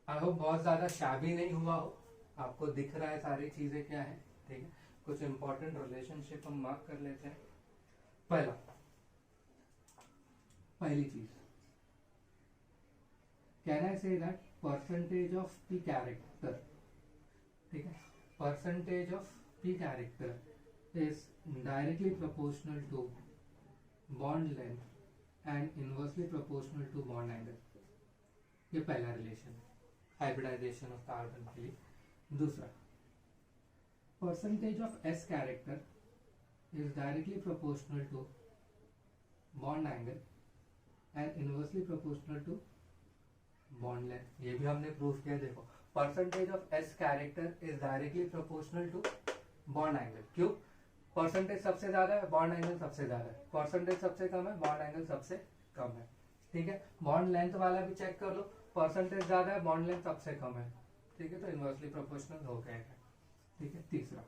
आई होप बहुत ज्यादा शाबी नहीं हुआ हो, आपको दिख रहा है सारी चीजें क्या है, ठीक है। कुछ इंपॉर्टेंट रिलेशनशिप हम मार्क कर लेते हैं। पहली चीज, can I say that percentage of P character, ठीक है, percentage of P character is directly proportional to bond length and inversely proportional to bond angle. ये पहला रिलेशन है हाइब्रिडाइजेशन ऑफ कार्बन के लिए। दूसरा, percentage of S character is directly proportional to bond angle and inversely proportional to bond length. ये भी हमने proof किया। देखो percentage of S character is directly proportional to bond angle. क्यों? परसेंटेज सबसे ज्यादा है, बॉन्ड एंगल सबसे ज्यादा है, परसेंटेज सबसे कम है, बॉन्ड एंगल सबसे कम है, ठीक है। बॉन्ड लेंथ वाला भी चेक कर लो, परसेंटेज ज्यादा है, बॉन्ड लेंथ सबसे कम है, ठीक है, तो इनवर्सली प्रोपोर्शनल हो गएगा, ठीक है। तीसरा,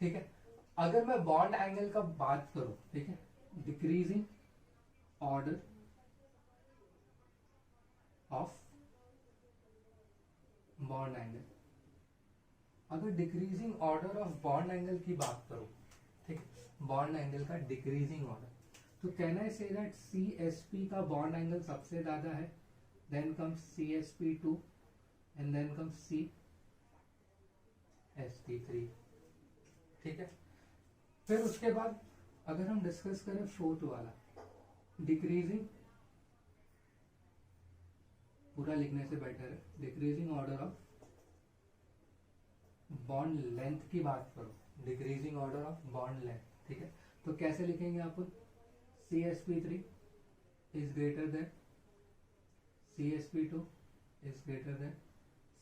ठीक है, अगर मैं बॉन्ड एंगल का बात करूं, ठीक है, decreasing order of bond angle, अगर decreasing order of bond angle की बात करूं, ठीक, बॉन्ड एंगल का डिक्रीजिंग ऑर्डर, तो can I say that CsP का बॉन्ड एंगल सबसे ज्यादा है, then comes CsP2 and then comes CsP3, ठीक है। फिर उसके बाद अगर हम डिस्कस करें फोर्थ वाला, डिक्रीजिंग, पूरा लिखने से बेटर है, decreasing order of bond length की बात करो, decreasing order of bond length, ठीक है, तो कैसे लिखेंगे आप? CsP3 is greater than CsP2 is greater than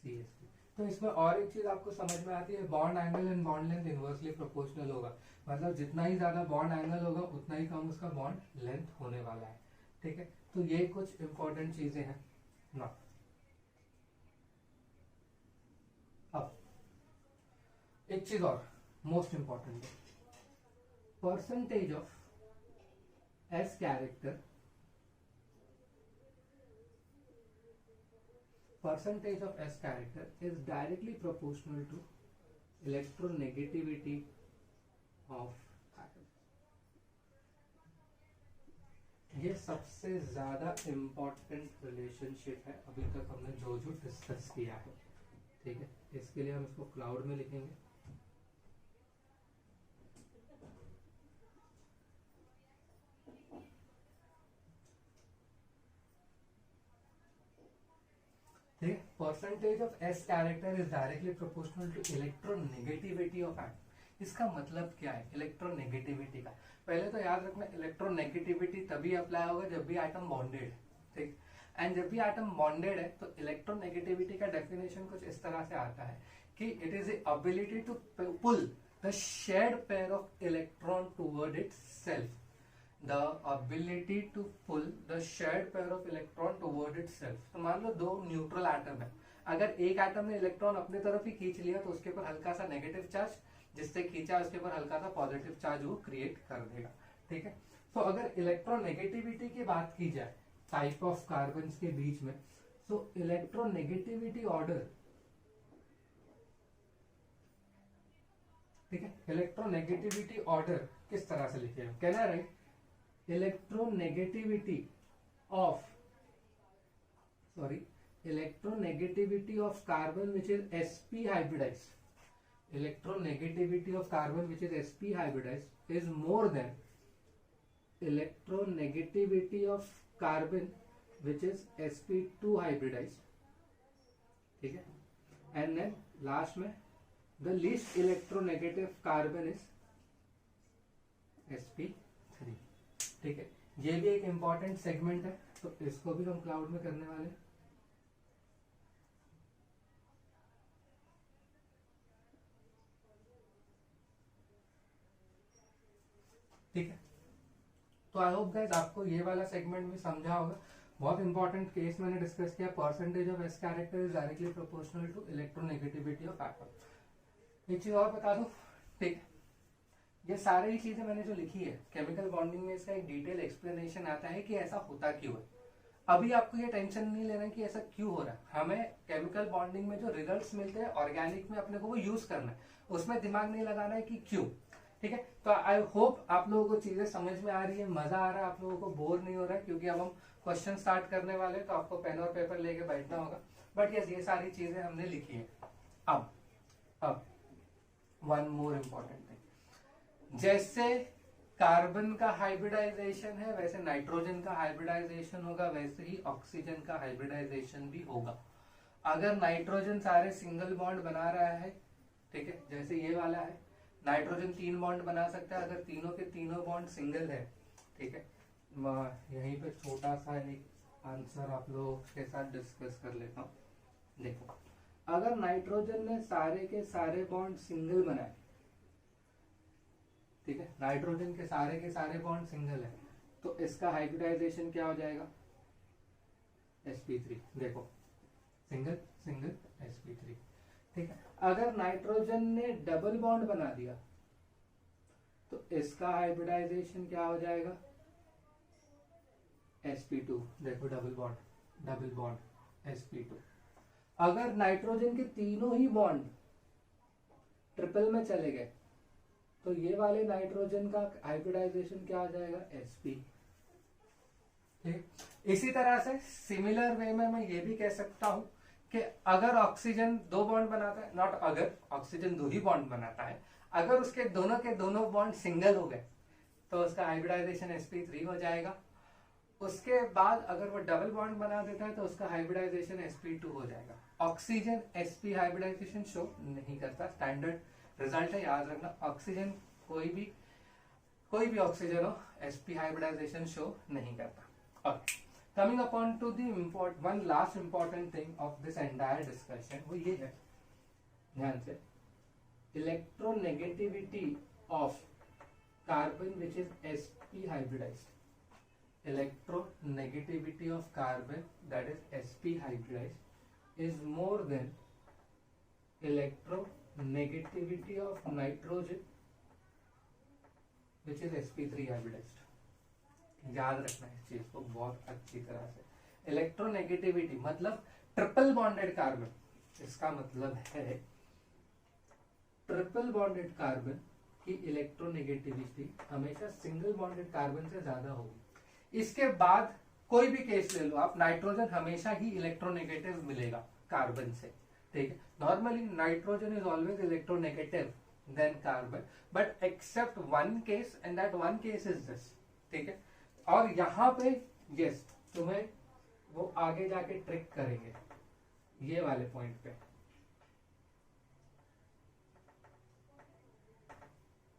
CsP। तो इसमें और एक चीज आपको समझ में आती है, bond angle and bond length inversely proportional होगा, मतलब जितना ही ज्यादा बॉन्ड एंगल होगा उतना ही कम उसका बॉन्ड लेंथ होने वाला है, ठीक है। तो ये कुछ इंपॉर्टेंट चीजें हैं ना। अब एक चीज और मोस्ट इंपॉर्टेंट है, percentage of S character, percentage of S character is directly proportional to electronegativity of atom. ये सबसे ज्यादा इम्पोर्टेंट रिलेशनशिप है अभी तक हमने जो डिस्कस किया है, ठीक है। इसके लिए हम इसको क्लाउड में लिखेंगे। Percentage of S character is directly proportional to electronegativity of atom. इसका मतलब क्या है इलेक्ट्रोनेगेटिविटी का? पहले तो याद रखना, इलेक्ट्रोनेगेटिविटी तभी अप्लाई होगा जब भी एटम बॉन्डेड है, ठीक। एंड जब भी एटम बॉन्डेड है तो इलेक्ट्रोनेगेटिविटी का डेफिनेशन कुछ इस तरह से आता है कि it is the ability to pull the shared pair of electron toward itself, the ability to pull the shared pair of electron toward itself। तो मान लो दो न्यूट्रल एटम है, अगर एक एटम ने इलेक्ट्रॉन अपने तरफ ही खींच लिया तो उसके ऊपर हल्का सा नेगेटिव चार्ज, जिससे खींचा उसके ऊपर हल्का सा पॉजिटिव चार्ज वो क्रिएट कर देगा, ठीक है। तो अगर इलेक्ट्रोनेगेटिविटी की बात की जाए टाइप ऑफ कार्बन के बीच में, तो इलेक्ट्रोनेगेटिविटी ऑर्डर, ठीक है, इलेक्ट्रोनेगेटिविटी ऑर्डर किस तरह से लिखेगा? कहना right, electronegativity of carbon which is sp hybridized, electronegativity of carbon which is sp hybridized is more than electronegativity of carbon which is sp2 hybridized, ठीक है। and then last में the least electronegative carbon is sp3, ठीक है। ये भी एक important segment है, तो इसको भी हम क्लाउड में करने वाले हैं। ठीक है, तो आई होप गाइस आपको ये वाला सेगमेंट भी समझा होगा। बहुत इंपॉर्टेंट केस मैंने डिस्कस किया, percentage of S character is directly proportional to electronegativity of atom. एक चीज और बता दूं, ठीक है, ये सारी ही चीजें मैंने जो लिखी है केमिकल बॉन्डिंग में, इसका एक डिटेल एक्सप्लेनेशन आता है कि ऐसा होता क्यों है। अभी आपको ये टेंशन नहीं लेना कि ऐसा क्यों हो रहा है, हमें केमिकल बॉन्डिंग में जो रिजल्ट्स मिलते हैं ऑर्गेनिक में अपने को वो यूज करना है, उसमें दिमाग नहीं लगाना है कि क्यों, ठीक है। तो आई होप आप लोगों को चीजें समझ में आ रही है, मजा आ रहा है, आप लोगों को बोर नहीं हो रहा है, क्योंकि अब हम क्वेश्चन स्टार्ट करने वाले हैं, तो आपको पेन और पेपर लेके बैठना होगा। बट यस, ये सारी चीजें हमने लिखी है। अब वन मोर इम्पोर्टेंट थिंग, जैसे कार्बन का हाइब्रिडाइजेशन है वैसे नाइट्रोजन का हाइब्रिडाइजेशन होगा, वैसे ही ऑक्सीजन का हाइब्रिडाइजेशन भी होगा। अगर नाइट्रोजन सारे सिंगल बॉन्ड बना रहा है, ठीक है, जैसे ये वाला है, नाइट्रोजन 3 बॉन्ड बना सकता है अगर तीनों के तीनों बॉन्ड सिंगल है, ठीक है। यहीं पे छोटा सा एक आंसर आप लोगों के साथ डिस्कस कर लेता हूं। देखो, अगर नाइट्रोजन ने सारे के सारे बॉन्ड सिंगल बनाए, ठीक है, नाइट्रोजन के सारे बॉन्ड सिंगल है, तो इसका हाइब्रिडाइजेशन क्या हो जाएगा? sp3। देखो, सिंगल सिंगल sp3, ठीक है। अगर नाइट्रोजन ने डबल बॉन्ड बना दिया तो इसका हाइब्रिडाइजेशन क्या हो जाएगा? sp2। देखो, डबल बॉन्ड sp2। अगर नाइट्रोजन के तीनों ही बॉन्ड ट्रिपल में चले गए तो ये वाले नाइट्रोजन का हाइब्रिडाइजेशन क्या हो जाएगा? sp। ठीक, इसी तरह से सिमिलर वे में मैं ये भी कह सकता हूं कि अगर ऑक्सीजन 2 बॉन्ड बनाता है, नॉट अगर, ऑक्सीजन 2 ही बॉन्ड बनाता है, अगर उसके दोनों के दोनों बॉन्ड सिंगल हो गए तो उसका हाइब्रिडाइजेशन sp3 हो जाएगा। उसके बाद अगर वो डबल बॉन्ड बना देता है तो उसका हाइब्रिडाइजेशन sp2 हो जाएगा। ऑक्सीजन sp हाइब्रिडाइजेशन शो नहीं करता, स्टैंडर्ड रिजल्ट है, याद रखना। ऑक्सीजन कोई भी ऑक्सीजन हो sp हाइब्रिडाइजेशन शो नहीं करता। Okay, coming upon two the one last important thing of this entire discussion, वो ये है, ध्यान से, electronegativity of carbon which is sp hybridized, electronegativity of carbon that is sp hybridized is more than electronegativity of nitrogen which is sp3 hybridized, याद रखना है इस चीज को बहुत अच्छी तरह से। इलेक्ट्रोनेगेटिविटी मतलब ट्रिपल बॉन्डेड कार्बन, इसका मतलब है ट्रिपल बॉन्डेड कार्बन की इलेक्ट्रोनेगेटिविटी हमेशा सिंगल बॉन्डेड कार्बन से ज्यादा होगी। इसके बाद कोई भी केस ले लो आप, नाइट्रोजन हमेशा ही इलेक्ट्रोनेगेटिव मिलेगा कार्बन से, ठीक है। Normally nitrogen is always electronegative than carbon, but except one case and that one case is this, ठीक है। और यहां पे यस तुम्हें वो आगे जाके ट्रिक करेंगे ये वाले पॉइंट पे।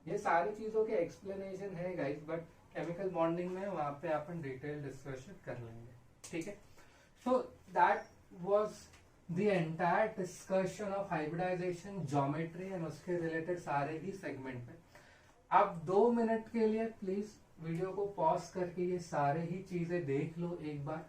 ये सारी चीजों के एक्सप्लेनेशन है गाइस, बट केमिकल बॉन्डिंग में वहां पे अपन डिटेल डिस्कशन कर लेंगे, ठीक है। So that was the entire discussion of hybridization, geometry and उसके रिलेटेड सारे ही सेगमेंट पे। आप 2 मिनट के लिए प्लीज वीडियो को पॉज करके ये सारे ही चीजें देख लो एक बार,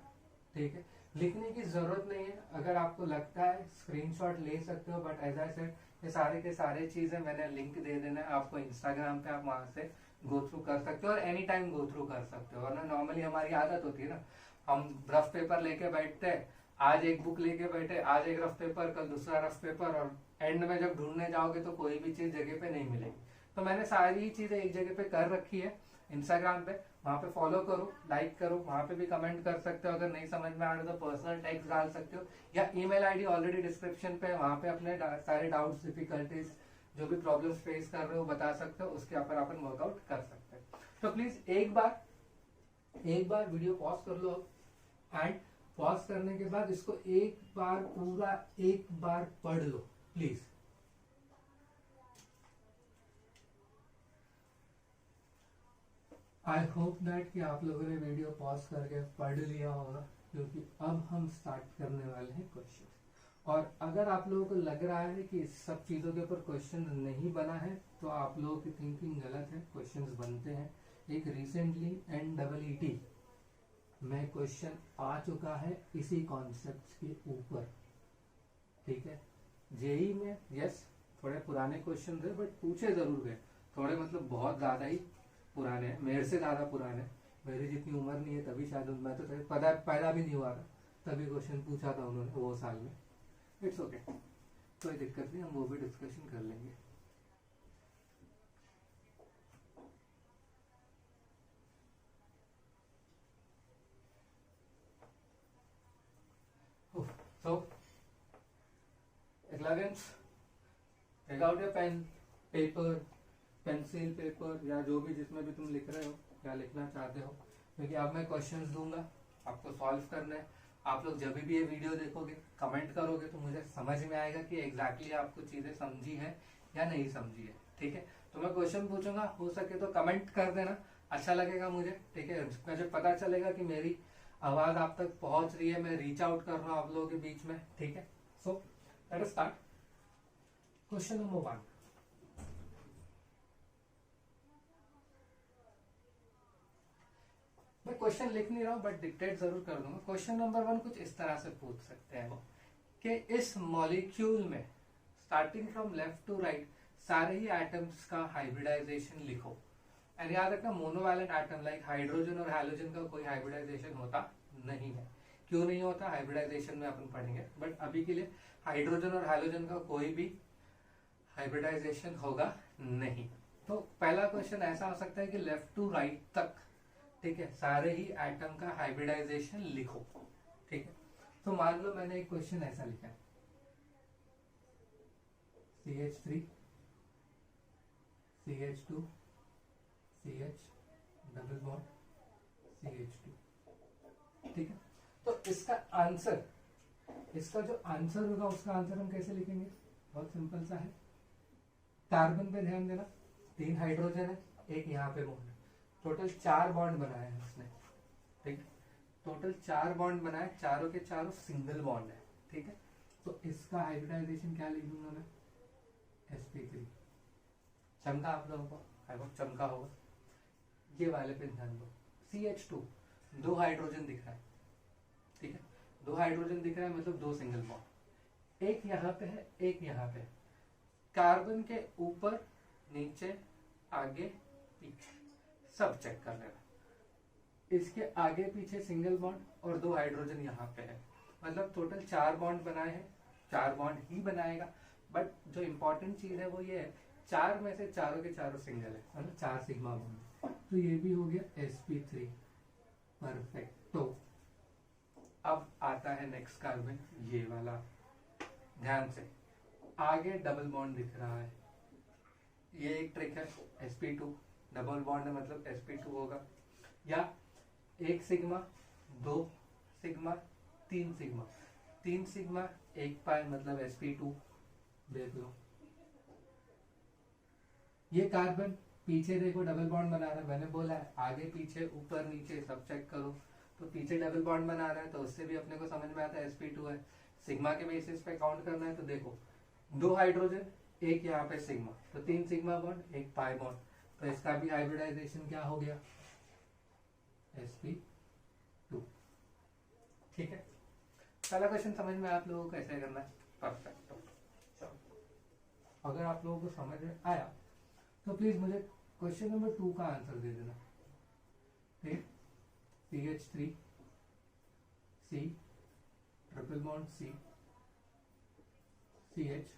ठीक है। लिखने की जरूरत नहीं है, अगर आपको लगता है स्क्रीनशॉट ले सकते हो, बट एज आई सेड ये सारे के सारे चीजें मैंने लिंक दे देना है आपको इंस्टाग्राम पे, आप वहां से गो थ्रू कर सकते हो और एनी टाइम गो थ्रू कर सकते हो। वरना नॉर्मली हमारी आदत होती है ना, हम रफ पेपर लेके बैठते हैं, आज एक बुक लेके बैठे, आज एक रफ पेपर, कल दूसरा रफ पेपर, और एंड में जब ढूंढने जाओगे तो कोई भी चीज जगह पे नहीं मिलेगी। तो मैंने सारी चीजें एक जगह पे कर रखी है इंस्टाग्राम पे, वहां पे फॉलो करो, लाइक करो, वहां पे भी कमेंट कर सकते हो। अगर नहीं समझ में आ रहा तो पर्सनल टेक्स्ट डाल सकते हो, या ईमेल आईडी ऑलरेडी डिस्क्रिप्शन पे है, वहां पे अपने सारे डाउट्स, डिफिकल्टीज, जो भी प्रॉब्लम्स फेस कर रहे हो बता सकते हो, उसके ऊपर अपन वर्कआउट कर सकते हैं। तो प्लीज एक बार वीडियो पॉज कर लो, एंड पॉज करने के बाद इसको एक बार पूरा एक बार पढ़ लो प्लीज। आई होप दैट कि आप लोगों ने वीडियो पॉज करके पढ़ लिया होगा, क्योंकि अब हम स्टार्ट करने वाले हैं क्वेश्चन। और अगर आप लोगों को लग रहा है कि इस सब चीजों के ऊपर क्वेश्चन नहीं बना है, तो आप लोगों की थिंकिंग गलत है, क्वेश्चंस बनते हैं। एक रिसेंटली NEET में क्वेश्चन आ चुका है इसी कॉन्सेप्ट के ऊपर, ठीक है। जेई में यस थोड़े पुराने क्वेश्चन थे, बट पूछे जरूर गए, थोड़े मतलब बहुत ज्यादा ही पुराने हैं, मेरे से ज्यादा पुराने। मेरी जितनी उम्र नहीं है तभी शायद, मैं तो पैदा भी नहीं हुआ था तभी क्वेश्चन पूछा था उन्होंने वो साल में। इट्स ओके, कोई दिक्कत नहीं, हम वो भी डिस्कशन कर लेंगे। So, 11th, take out your pen, paper, pencil, paper या जो भी जिसमें भी तुम लिख रहे हो या लिखना चाहते हो, क्योंकि अब मैं क्वेश्चंस दूंगा, आपको सॉल्व करना है। आप लोग जब भी ये वीडियो देखोगे, कमेंट करोगे, तो मुझे समझ में आएगा कि एग्जैक्टली आपको चीजें समझी है या नहीं समझी है, ठीक है। तो मैं क्वेश्चन पूछूंगा, हो सके तो कमेंट कर देना, अच्छा लगेगा मुझे, ठीक है। मुझे पता चलेगा कि मेरी आवाज आप तक पहुंच रही है, मैं रीच आउट कर रहा हूँ आप लोगों के बीच में, ठीक है। सो let us start. Question number 1, मैं क्वेश्चन लिख नहीं रहा हूं बट डिक्टेट जरूर कर दूंगा। क्वेश्चन नंबर 1 कुछ इस तरह से पूछ सकते हैं वो, कि इस मॉलिक्यूल में starting from left to right सारे ही एटम्स का हाइब्रिडाइजेशन लिखो। एंड याद रखना, मोनोवैलेंट एटम लाइक हाइड्रोजन और हैलोजन का कोई हाइब्रिडाइजेशन होता नहीं है। क्यों नहीं होता, हाइब्रिडाइजेशन में अपन पढ़ेंगे, बट अभी के लिए हाइड्रोजन और हैलोजन का कोई भी हाइब्रिडाइजेशन होगा नहीं। तो पहला क्वेश्चन ऐसा हो सकता है कि लेफ्ट टू राइट तक, ठीक है, सारे ही एटम का हाइब्रिडाइजेशन लिखो, ठीक है। तो मान लो मैंने एक क्वेश्चन ऐसा लिखा है, CH3 CH2 CH double bond CH2, ठीक है। तो इसका जो आंसर होगा उसका आंसर हम कैसे लिखेंगे, बहुत सिंपल सा है। कार्बन पे ध्यान देना, 3 हाइड्रोजन है, एक यहाँ पे बॉन्ड, टोटल 4 बॉन्ड बनाए हैं उसने, ठीक है। टोटल 4 बॉन्ड बनाए, चारों के चारों सिंगल बॉन्ड है, ठीक है। तो इसका हाइब्रिडाइजेशन क्या लिख दूंगा मैं, sp3। चमका आप लोगों को, आई होप चमका होगा। ये वाले पे ध्यान दो, CH2 2 हाइड्रोजन दिख रहा है, ठीक है, 2 हाइड्रोजन दिख रहा है मतलब 2 सिंगल बॉन्ड, एक यहाँ पे है, एक यहाँ पे है। कार्बन के ऊपर, नीचे, आगे, पीछे सब चेक कर लेना। इसके आगे पीछे सिंगल बॉन्ड और 2 हाइड्रोजन यहाँ पे है, मतलब टोटल 4 बॉन्ड बनाए हैं, 4 बॉन्ड ही बनाएगा। बट जो इंपॉर्टेंट चीज है वो ये है, 4 में से चारों के चारों सिंगल है, मतलब 4 सिग्मा बॉन्ड। तो ये भी हो गया sp3, परफेक्ट। तो अब आता है नेक्स्ट कार्बन, ये वाला, ध्यान से, आगे डबल बॉन्ड दिख रहा है, ये एक ट्रिक है, sp2 डबल बॉन्ड है मतलब sp2 होगा, या 1 सिग्मा 2 सिग्मा 3 सिग्मा, 3 सिग्मा 1 पाई मतलब sp2, देख लो। ये कार्बन पीछे देखो डबल बॉन्ड बना रहा है, मैंने बोला है आगे पीछे ऊपर नीचे सब चेक करो, तो पीछे डबल बॉन्ड बना रहा है तो उससे भी अपने को समझ में आता है sp2 है। सिग्मा के बेसिस पे काउंट करना है तो देखो 2 हाइड्रोजन, 1 यहाँ पे सिग्मा, तो 3 सिग्मा बॉन्ड 1 पाई बॉन्ड, तो इसका भी हाइब्रिडाइजेशन क्या हो गया, sp2। ठीक है, पहला क्वेश्चन समझ में आप लोगों को कैसे करना है, परफेक्ट। अगर आप लोगों को समझ में आया तो प्लीज मुझे क्वेश्चन नंबर 2 का आंसर दे देना। ठीक, CH3 C triple bond C CH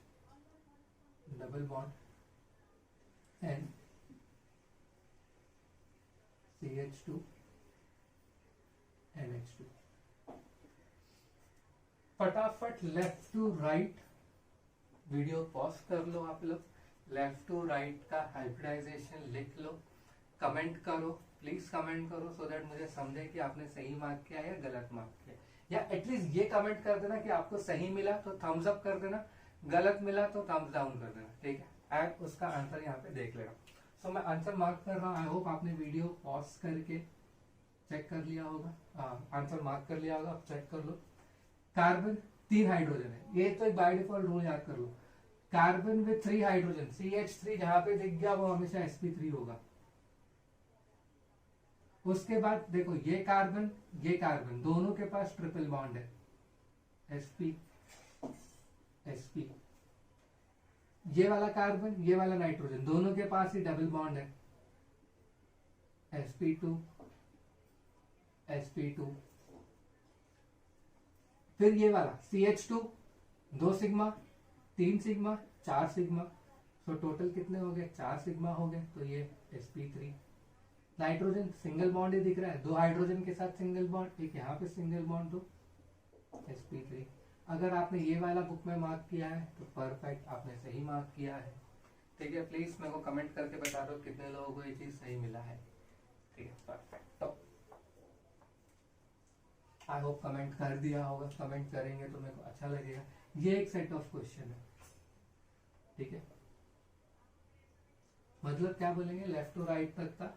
double bond N CH2 NH2। फटाफट left to right video pause कर लो आप लोग, लेफ्ट टू राइट का हाइब्रिडाइजेशन लिख लो, कमेंट करो, प्लीज कमेंट करो सो दैट मुझे समझे कि आपने सही मार्क किया या गलत मार्क किया, या एटलीस्ट ये कमेंट कर देना कि आपको सही मिला तो थम्स अप कर देना, गलत मिला तो थम्स डाउन कर देना। ठीक है, एंड उसका आंसर यहाँ पे देख लेना। सो मैं आंसर मार्क कर रहा हूँ, आई होप आपने वीडियो पॉज करके चेक कर लिया होगा, आंसर मार्क कर लिया होगा, आप चेक कर लो। कार्बन 3 हाइड्रोजन है, ये तो एक बाय डिफॉल्ट रूल याद कर लो, कार्बन विद 3 हाइड्रोजन CH3 जहां पे दिख गया वो हमेशा sp3 होगा। उसके बाद देखो ये कार्बन दोनों के पास ट्रिपल बॉन्ड है, sp sp, ये वाला कार्बन ये वाला नाइट्रोजन दोनों के पास ही डबल बॉन्ड है, sp2 sp2। फिर ये वाला CH2 2 सिग्मा 3 सिग्मा 4 सिग्मा, तो टोटल कितने हो गए, 4 सिग्मा हो गए, तो ये sp3। नाइट्रोजन सिंगल बॉन्ड ही दिख रहा है, 2 हाइड्रोजन के साथ सिंगल बॉन्ड, एक यहाँ पे सिंगल बॉन्ड, तो sp3। अगर आपने ये वाला बुक में मार्क किया है तो परफेक्ट, आपने सही मार्क किया है। ठीक है, प्लीज मेरे को कमेंट करके बता दो कितने लोगों को ये चीज सही मिला है। ठीक है, परफेक्ट। तो आई होप कमेंट कर दिया होगा, कमेंट करेंगे तो मेरे को अच्छा लगेगा। ये एक सेट ऑफ क्वेश्चन है, ठीक है, मतलब क्या बोलेंगे, लेफ्ट टू राइट तक का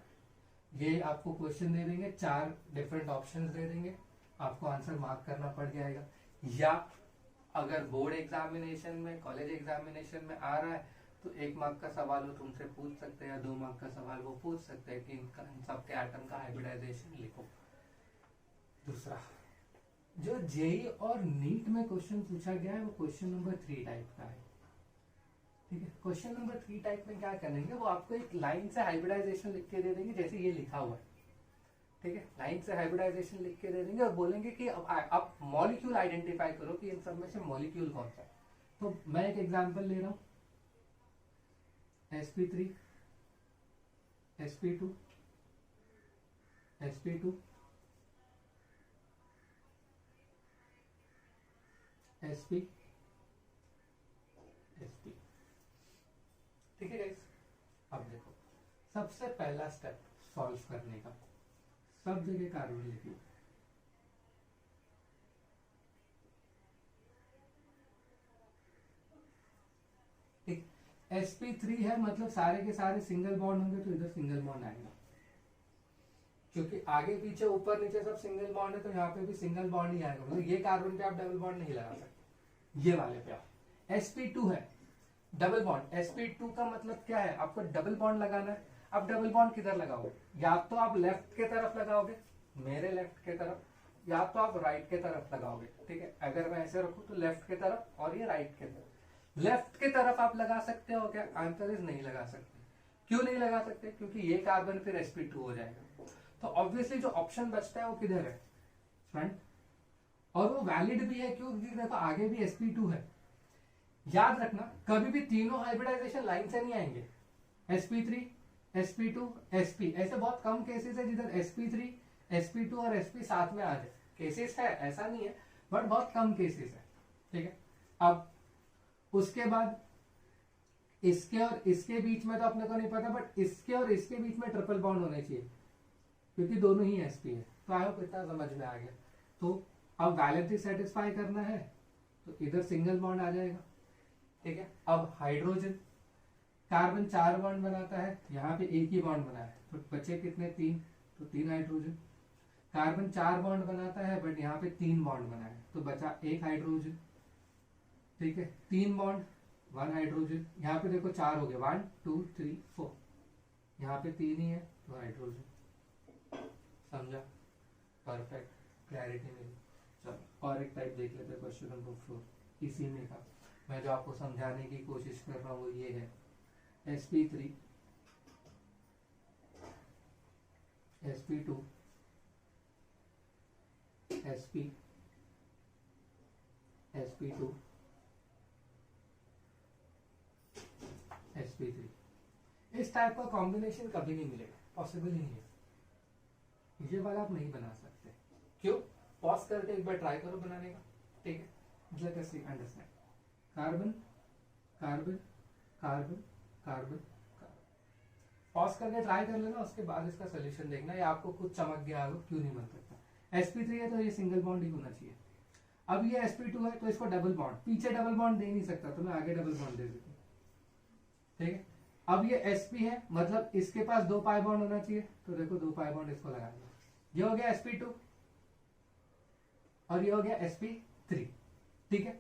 ये आपको क्वेश्चन दे देंगे, 4 डिफरेंट ऑप्शंस दे देंगे, आपको आंसर मार्क करना पड़ जाएगा। या अगर बोर्ड एग्जामिनेशन में, कॉलेज एग्जामिनेशन में आ रहा है तो 1 मार्क का सवाल वो तुमसे पूछ सकते हैं, या 2 मार्क का सवाल वो पूछ सकते हैं कि इन सबके एटम का हाइब्रिडाइजेशन लिखो। दूसरा जो जेई और नीट में क्वेश्चन पूछा गया है वो क्वेश्चन नंबर 3 टाइप का है। ठीक है, क्वेश्चन नंबर 3 टाइप में क्या करेंगे, वो आपको एक लाइन से हाइब्रिडाइजेशन लिख के दे देंगे, जैसे ये लिखा हुआ है। ठीक है, लाइन से हाइब्रिडाइजेशन लिख के दे देंगे और बोलेंगे कि अब आप मॉलिक्यूल आइडेंटिफाई करो कि इन सब में से मॉलिक्यूल कौन सा है। तो मैं एक एग्जांपल ले रहा हूं, sp3 sp2 sp2 sp sp। ठीक है गाइस, अब देखो सबसे पहला स्टेप सॉल्व करने का, सब जगह कार्बन लिखिए। ठीक, sp3 है मतलब सारे के सारे सिंगल बॉन्ड होंगे तो इधर सिंगल बॉन्ड आएगा, क्योंकि आगे पीछे ऊपर नीचे सब सिंगल बॉन्ड है तो यहाँ पे भी सिंगल बॉन्ड ही आएगा, मतलब ये कार्बन पे आप डबल बॉन्ड नहीं लगा सकते, ये वाले पे आप। sp2 है डबल बॉन्ड, sp2 का मतलब क्या है, आपको डबल बॉन्ड लगाना है। अब डबल बॉन्ड किधर लगाओगे, या तो आप लेफ्ट के तरफ लगाओगे, मेरे लेफ्ट के तरफ, या तो आप राइट के तरफ लगाओगे। ठीक है, अगर मैं ऐसे रखूं तो लेफ्ट के तरफ और ये राइट के तरफ। लेफ्ट के तरफ आप लगा सकते हो क्या, आंसर इज नहीं लगा सकते। क्यों नहीं लगा सकते, क्योंकि ये कार्बन फिर sp2 हो जाएगा। तो ऑब्वियसली जो ऑप्शन बचता है वो किधर है, फ्रंट, और वो वैलिड भी है क्यों, क्योंकि देखो आगे भी sp2 है। याद रखना कभी भी तीनों हाइब्रिडाइजेशन लाइन से नहीं आएंगे, sp3 sp2 sp, ऐसे बहुत कम केसेस है जिधर sp3 sp2 और sp साथ में आ जाए, केसेस है ऐसा नहीं है बट बहुत कम केसेस है, ठीक है। अब उसके बाद इसके और इसके बीच में तो अपने को नहीं पता, बट इसके और इसके बीच में ट्रिपल बॉन्ड होने चाहिए क्योंकि दोनों ही sp है। तो आई होप इतना समझ में आ गया। तो अब वैलेंसी सेटिस्फाई करना है तो इधर सिंगल बॉन्ड आ जाएगा, ठीक है। अब हाइड्रोजन, कार्बन 4 बॉन्ड बनाता है, यहाँ पे एक ही बॉन्ड बना है तो बचे कितने, 3, तो 3 हाइड्रोजन। कार्बन 4 बॉन्ड बनाता है बट यहाँ पे 3 बॉन्ड बना है तो बचा 1 हाइड्रोजन, ठीक है। 3 बॉन्ड 1 हाइड्रोजन, यहाँ पे देखो 4 हो गए, 1 2 3 4, यहाँ पे 3 ही है तो हाइड्रोजन। समझा, परफेक्ट, क्लैरिटी मिली। चलो और एक टाइप देख लेते हैं, क्वेश्चन नंबर 4 इसी में का मैं जो आपको समझाने की कोशिश कर रहा हूँ वो ये है, sp3 sp2 sp sp2 sp3, इस टाइप का कॉम्बिनेशन कभी नहीं मिलेगा, पॉसिबल ही नहीं है। ये वाला आप नहीं बना सकते, क्यों, पॉज करके एक बार ट्राई करो बनाने का, ठीक है। Let us understand, carbon carbon carbon carbon, pause करके ट्राई कर लेना, उसके बाद इसका सोल्यूशन देखना, या आपको कुछ चमक गया होगा क्यों नहीं बन सकता। sp3 है तो ये सिंगल बॉन्ड ही होना चाहिए। अब ये sp2 है तो इसको डबल बॉन्ड, पीछे डबल बॉन्ड दे नहीं सकता तो मैं आगे डबल बॉन्ड दे देता हूँ, ठीक है। अब ये sp है मतलब इसके पास 2 पाई बॉन्ड होना चाहिए तो देखो 2 पाई बॉन्ड इसको लगा दिया, ये हो गया sp2 और ये हो गया sp3, ठीक है।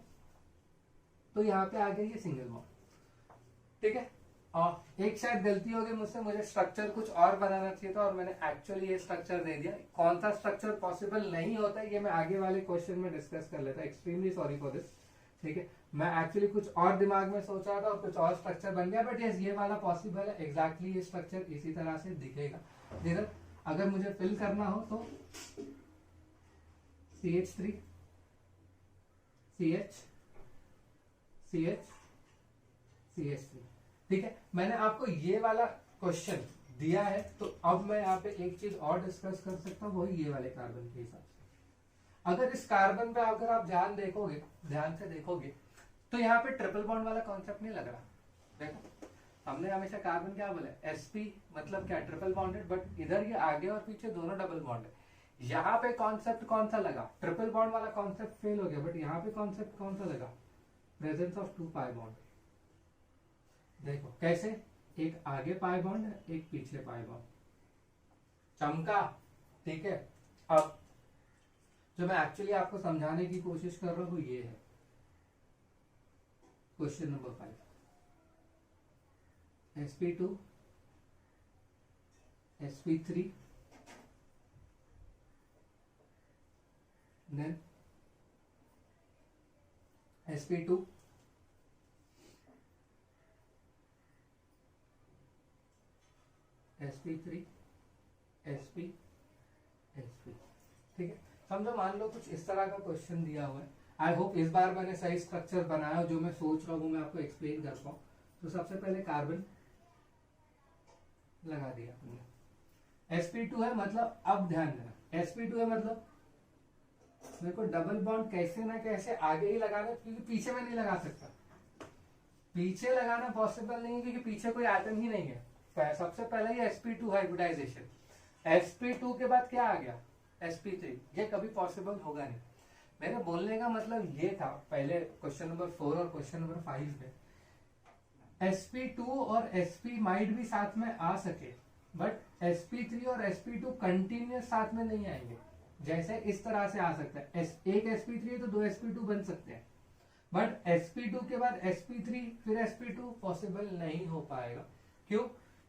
तो यहाँ पे आ गया ये सिंगल बॉन्ड, ठीक है। और एक शायद गलती हो गई मुझसे, मुझे स्ट्रक्चर कुछ और बनाना चाहिए था और मैंने एक्चुअली ये स्ट्रक्चर दे दिया। कौन सा स्ट्रक्चर पॉसिबल नहीं होता है ये मैं आगे वाले क्वेश्चन में डिस्कस कर लेता, एक्सट्रीमली सॉरी फॉर दिस, ठीक है। मैं एक्चुअली कुछ और दिमाग में सोच रहा था और कुछ और स्ट्रक्चर बन गया, बट यस ये वाला पॉसिबल है, एग्जैक्टली ये स्ट्रक्चर इसी तरह से दिखेगा। जिधर अगर मुझे फिल करना हो तो CH3 CH CH CH3, ठीक है। मैंने आपको ये वाला क्वेश्चन दिया है तो अब मैं यहाँ पे एक चीज और डिस्कस कर सकता हूँ, वही ये वाले कार्बन के हिसाब से। अगर इस कार्बन पे अगर आप ध्यान से देखोगे तो यहाँ पे ट्रिपल बॉन्ड वाला कॉन्सेप्ट नहीं लग रहा। देखो हमने हमेशा कार्बन क्या बोला, sp मतलब क्या, ट्रिपल बॉन्डेड, बट इधर ये आगे और पीछे दोनों डबल बॉन्ड है। यहाँ पे कॉन्सेप्ट कौन सा लगा, ट्रिपल बॉन्ड वाला कॉन्सेप्ट फेल हो गया, बट यहाँ पे कॉन्सेप्ट कौन सा लगा, प्रेजेंस ऑफ 2 पाई बॉन्ड। देखो कैसे, एक आगे पाई बॉन्ड है, एक पीछे पाई बॉन्ड, चमका, ठीक है। अब जो मैं एक्चुअली आपको समझाने की कोशिश कर रहा हूं वो ये है, question number 5, sp2 sp3 then sp2 sp3 sp sp, ठीक है। समझो मान लो कुछ इस तरह का क्वेश्चन दिया हुआ है। आई होप इस बार मैंने सही स्ट्रक्चर बनाया, जो मैं सोच रहा हूँ मैं आपको एक्सप्लेन कर पाऊँ। तो सबसे पहले कार्बन लगा दिया हमने, sp2 है मतलब, अब ध्यान देना sp2 है मतलब मेरे को डबल बॉन्ड कैसे ना कैसे आगे ही लगाना, क्योंकि पीछे में नहीं लगा सकता, पीछे लगाना पॉसिबल नहीं है क्योंकि पीछे कोई आइटम ही नहीं है। सबसे पहले ये sp2 हाइब्रिडाइजेशन, sp2 के बाद क्या आ गया sp3, ये कभी पॉसिबल होगा नहीं। मेरे बोलने का मतलब ये था पहले क्वेश्चन नंबर 4 और क्वेश्चन नंबर 5 में sp2 और sp माइट भी साथ में आ सके, बट sp3 और sp2 कंटिन्यूस साथ में नहीं आएंगे। जैसे इस तरह से आ सकता है, एक sp3 है तो 2 sp2 बन सकते हैं, बट sp2 के बाद sp3 फिर sp2 पॉसिबल नहीं हो पाएगा। क्यों,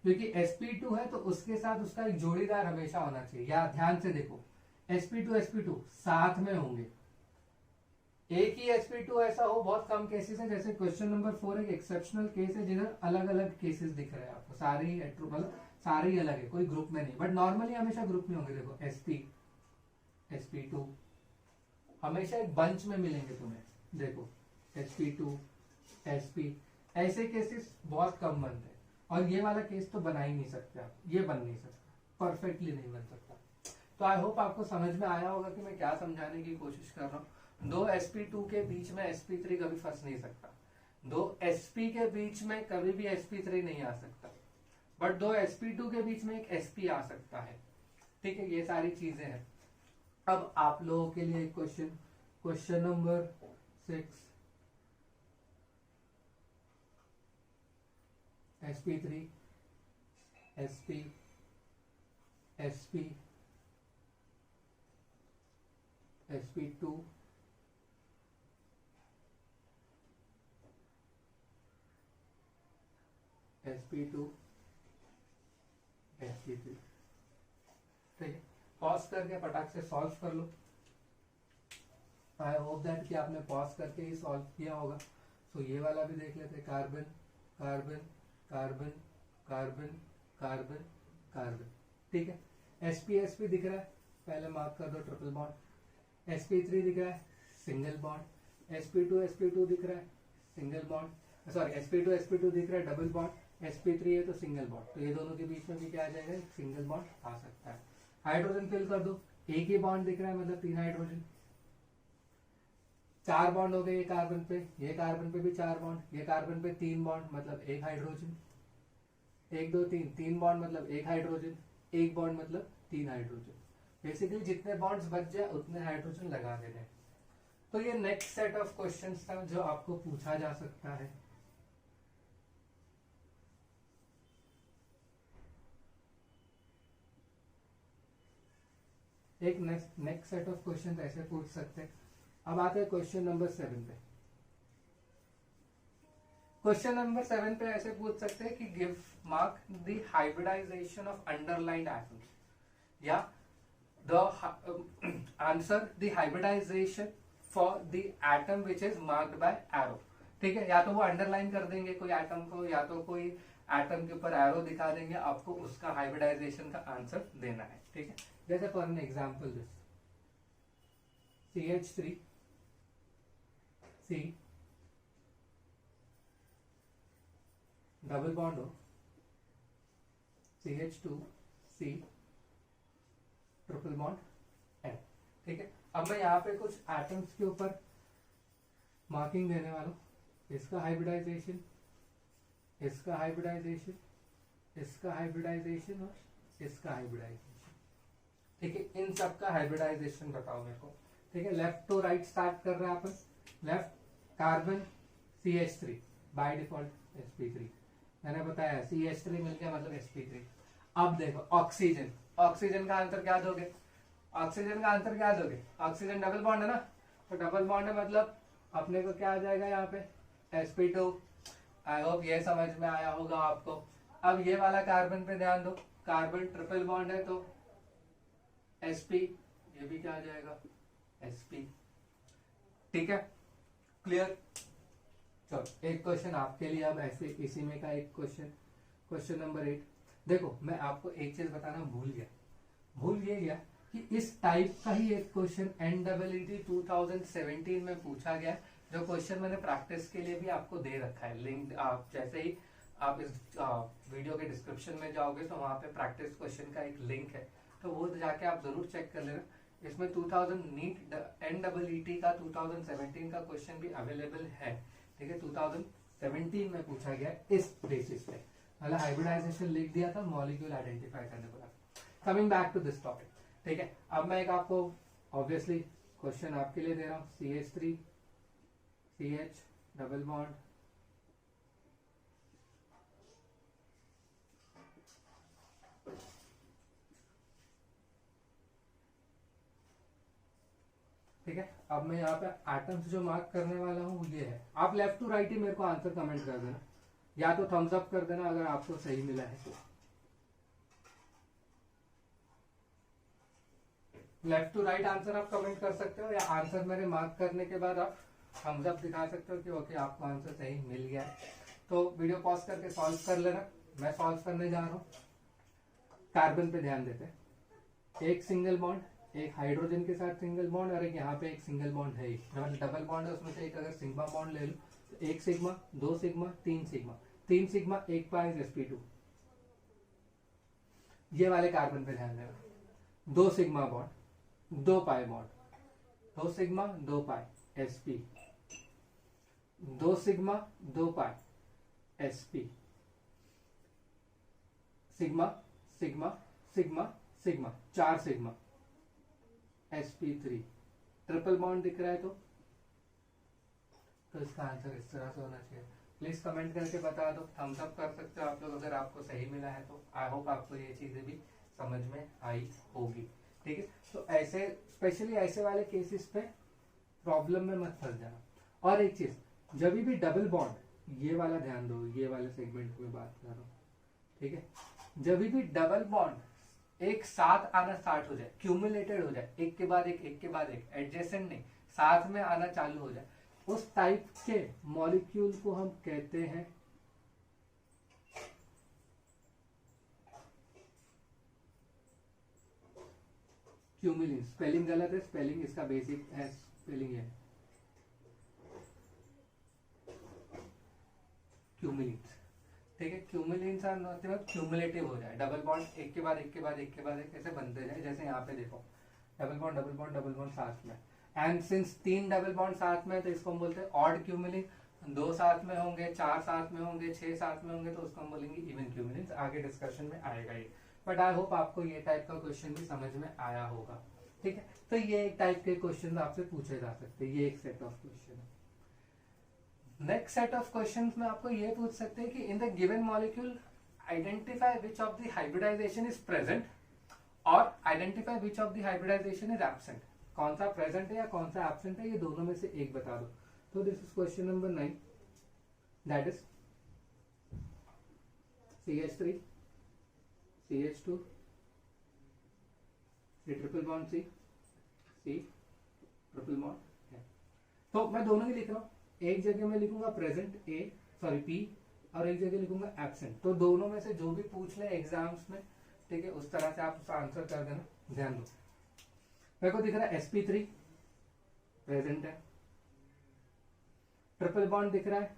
क्योंकि sp2 है तो उसके साथ उसका एक जोड़ीदार हमेशा होना चाहिए। या ध्यान से देखो, sp2 साथ में होंगे, एक ही sp2 ऐसा हो, बहुत कम केसेस है। जैसे क्वेश्चन नंबर 4 एक एक्सेप्शनल केस है जिधर अलग अलग केसेस दिख रहे हैं आपको, सारी मतलब सारे ही अलग है, कोई ग्रुप में नहीं, बट नॉर्मली हमेशा ग्रुप में होंगे। देखो sp sp2 हमेशा एक बंच में मिलेंगे तुम्हें। देखो sp2 sp, ऐसे केसेस बहुत कम बनते हैं, और ये वाला केस तो बना ही नहीं सकते आप, ये बन नहीं सकता, परफेक्टली नहीं बन सकता। तो आई होप आपको समझ में आया होगा कि मैं क्या समझाने की कोशिश कर रहा हूँ। दो sp2 के बीच में sp3 कभी फंस नहीं सकता, दो sp के बीच में कभी भी sp3 नहीं आ सकता, बट दो sp2 के बीच में एक sp आ सकता है। ठीक है, ये सारी चीजें हैं। अब आप लोगों के लिए एक question number 6, sp3 sp sp sp2 sp2 sp3। ठीक है, पॉज करके फटाक से सॉल्व कर लो। आई होप दैट कि आपने पॉज करके ही सॉल्व किया होगा। सो ये वाला भी देख लेते हैं, carbon carbon carbon carbon carbon carbon. ठीक है, sp दिख रहा है, पहले मार्क कर दो ट्रिपल बॉन्ड। sp3 दिख रहा है, सिंगल बॉन्ड। sp2 दिख रहा है, सिंगल बॉन्ड। सॉरी, sp2 दिख रहा है, डबल बॉन्ड। sp3 है तो सिंगल बॉन्ड, तो ये दोनों के बीच में भी क्या आ जाएगा, एक सिंगल बॉन्ड आ सकता है। हाइड्रोजन फिल कर दो, एक ही बॉन्ड दिख रहा है, मतलब 3 हाइड्रोजन। 4 बॉन्ड हो गए ये कार्बन पे भी 4 बॉन्ड, ये कार्बन पे 3 बॉन्ड, मतलब 1 हाइड्रोजन। 1 2 3, 3 बॉन्ड मतलब 1 हाइड्रोजन, 1 बॉन्ड मतलब 3 हाइड्रोजन। बेसिकली जितने बॉन्ड्स बच जाए उतने हाइड्रोजन लगा देने हैं। तो ये नेक्स्ट सेट ऑफ क्वेश्चंस था जो आपको पूछा जा सकता है। एक नेक्स्ट सेट ऑफ क्वेश्चन ऐसे पूछ सकते हैं। अब आते हैं क्वेश्चन नंबर 7 पे। क्वेश्चन नंबर 7 पे ऐसे पूछ सकते हैं कि give mark the hybridization of underlined atoms, या the answer the hybridization for the atom which is marked by arrow. ठीक है, या तो वो अंडरलाइन कर देंगे कोई एटम को, या तो कोई एटम के ऊपर एरो दिखा देंगे, आपको उसका हाइब्रिडाइजेशन का आंसर देना है। ठीक है, जैसे for an example this CH3 C double bond हो, CH2 C triple bond N। ठीक है, अब मैं यहाँ पे कुछ एटम्स के ऊपर मार्किंग देने वाला हूँ। इसका हाइब्रिडाइजेशन, इसका हाइब्रिडाइजेशन, इसका हाइब्रिडाइजेशन और इसका हाइब्रिडाइजेशन। ठीक है, इन सब का हाइब्रिडाइजेशन बताओ मेरे को। ठीक है, लेफ्ट टू राइट स्टार्ट कर रहे हैं अपन। Left carbon CH3 by default sp3, मैंने बताया CH3 मिल गया मतलब sp3। अब देखो ऑक्सीजन, ऑक्सीजन का आंसर क्या दोगे, ऑक्सीजन का आंसर क्या दोगे, ऑक्सीजन डबल बॉन्ड है ना, तो डबल बॉन्ड है मतलब अपने को क्या आ जाएगा यहाँ पे sp2। आई होप ये समझ में आया होगा आपको। अब ये वाला कार्बन पे ध्यान दो, कार्बन ट्रिपल बॉन्ड है तो sp, ये भी क्या आ जाएगा sp। ठीक है, क्लियर। चलो एक क्वेश्चन आपके लिए अब ऐसे इसी में का एक क्वेश्चन नंबर 8। देखो मैं आपको एक चीज बताना भूल गया कि इस टाइप का ही एक क्वेश्चन NEET 2017 में पूछा गया, जो क्वेश्चन मैंने प्रैक्टिस के लिए भी आपको दे रखा है। लिंक आप जैसे ही आप इस वीडियो के डिस्क्रिप्शन में जाओगे तो वहां पे प्रैक्टिस क्वेश्चन का एक लिंक है, तो वो जाके आप जरूर चेक कर लेना। इसमें 2000 नीट NEET का 2017 का क्वेश्चन भी अवेलेबल है। ठीक है, 2017 में पूछा गया इस बेसिस पे, मतलब हाइब्रिडाइजेशन लिख दिया था, मॉलिक्यूल आइडेंटिफाई करने को। Coming back to this topic. ठीक है, अब मैं एक आपको ऑब्वियसली क्वेश्चन आपके लिए दे रहा हूँ। CH3 CH डबल बॉन्ड, ठीक है। अब मैं यहाँ पे एटम्स जो मार्क करने वाला हूँ ये है। आप लेफ्ट टू राइट ही मेरे को आंसर कमेंट कर देना, या तो थम्स अप कर देना अगर आपको सही मिला है तो। लेफ्ट टू राइट आंसर आप कमेंट कर सकते हो, या आंसर मेरे मार्क करने के बाद आप थम्स अप दिखा सकते हो कि ओके आपको आंसर सही मिल गया है। तो वीडियो पॉज करके सॉल्व कर लेना, मैं सॉल्व करने जा रहा हूँ। कार्बन पे ध्यान देते हैं, एक सिंगल बॉन्ड, एक हाइड्रोजन के साथ सिंगल बॉन्ड और एक यहाँ पे एक सिंगल बॉन्ड है, मतलब डबल बॉन्ड है, उसमें से एक अगर सिग्मा बॉन्ड ले लो तो एक सिग्मा, दो सिग्मा, तीन सिग्मा, तीन सिग्मा, एक पाई sp2, ये वाले कार्बन पे ध्यान देना, दो सिग्मा बॉन्ड, दो पाई बॉन्ड, दो सिग्मा, दो पाई sp, दो सिग्मा, दो पाई sp, sigma sigma sigma sigma, चार सिग्मा sp3, ट्रिपल बॉन्ड दिख रहा है तो इसका आंसर इस तरह से होना चाहिए। प्लीज कमेंट करके बता दो, थम्स अप कर सकते हो आप लोग अगर आपको सही मिला है तो। आई होप आपको ये चीजें भी समझ में आई होगी, ठीक है। तो ऐसे स्पेशली ऐसे वाले केसेस पे प्रॉब्लम में मत फंस जाना। और एक चीज, जब भी डबल बॉन्ड, ये वाला ध्यान दो, ये वाले सेगमेंट में बात कर रहा हूं, ठीक है, जब भी डबल बॉन्ड एक साथ आना स्टार्ट हो जाए, क्यूमुलेटेड हो जाए, एक के बाद एक के बाद एक, एडजेसेंट नहीं, साथ में आना चालू हो जाए, उस टाइप के मॉलिक्यूल को हम कहते हैं क्यूमुलिन। स्पेलिंग गलत है, स्पेलिंग इसका बेसिक है, स्पेलिंग है क्यूमुलिन, ठीक है। क्यूमुलिन का मतलब क्यूमुलेटिव हो जाए, डबल बॉन्ड एक के बाद एक के बाद एक के बाद एक ऐसे बनते जाए, जैसे यहाँ पे देखो double bond double bond double bond साथ में, एंड सिंस तीन डबल बॉन्ड साथ में है तो इसको हम बोलते हैं ऑड क्यूमुलिन, दो साथ में होंगे, चार साथ में होंगे, छह साथ में होंगे तो उसको हम बोलेंगे इवन क्यूमुलिन। आगे डिस्कशन में आएगा ये, बट आई होप आपको ये टाइप का क्वेश्चन भी समझ में आया होगा, ठीक है। तो ये एक टाइप के क्वेश्चन आपसे पूछे जा सकते हैं, ये एक सेट ऑफ क्वेश्चन है। नेक्स्ट सेट ऑफ क्वेश्चंस में आपको ये पूछ सकते हैं कि in the given molecule identify which of the hybridization is present और identify which of the hybridization is absent. कौन सा प्रेजेंट है या कौन सा एब्सेंट है, ये दोनों में से एक बता दो। तो this is question number 9, that is CH3 CH2 C triple bond C triple bond. तो मैं दोनों ही लिख रहा हूं, एक जगह में लिखूंगा प्रेजेंट P और एक जगह लिखूंगा एब्सेंट। तो दोनों में से जो भी पूछ ले एग्जाम्स में, ठीक है, उस तरह से आप उसका आंसर कर देना। ध्यान दो, मेरे को दिख रहा है sp3 प्रेजेंट है, ट्रिपल बॉन्ड दिख रहा है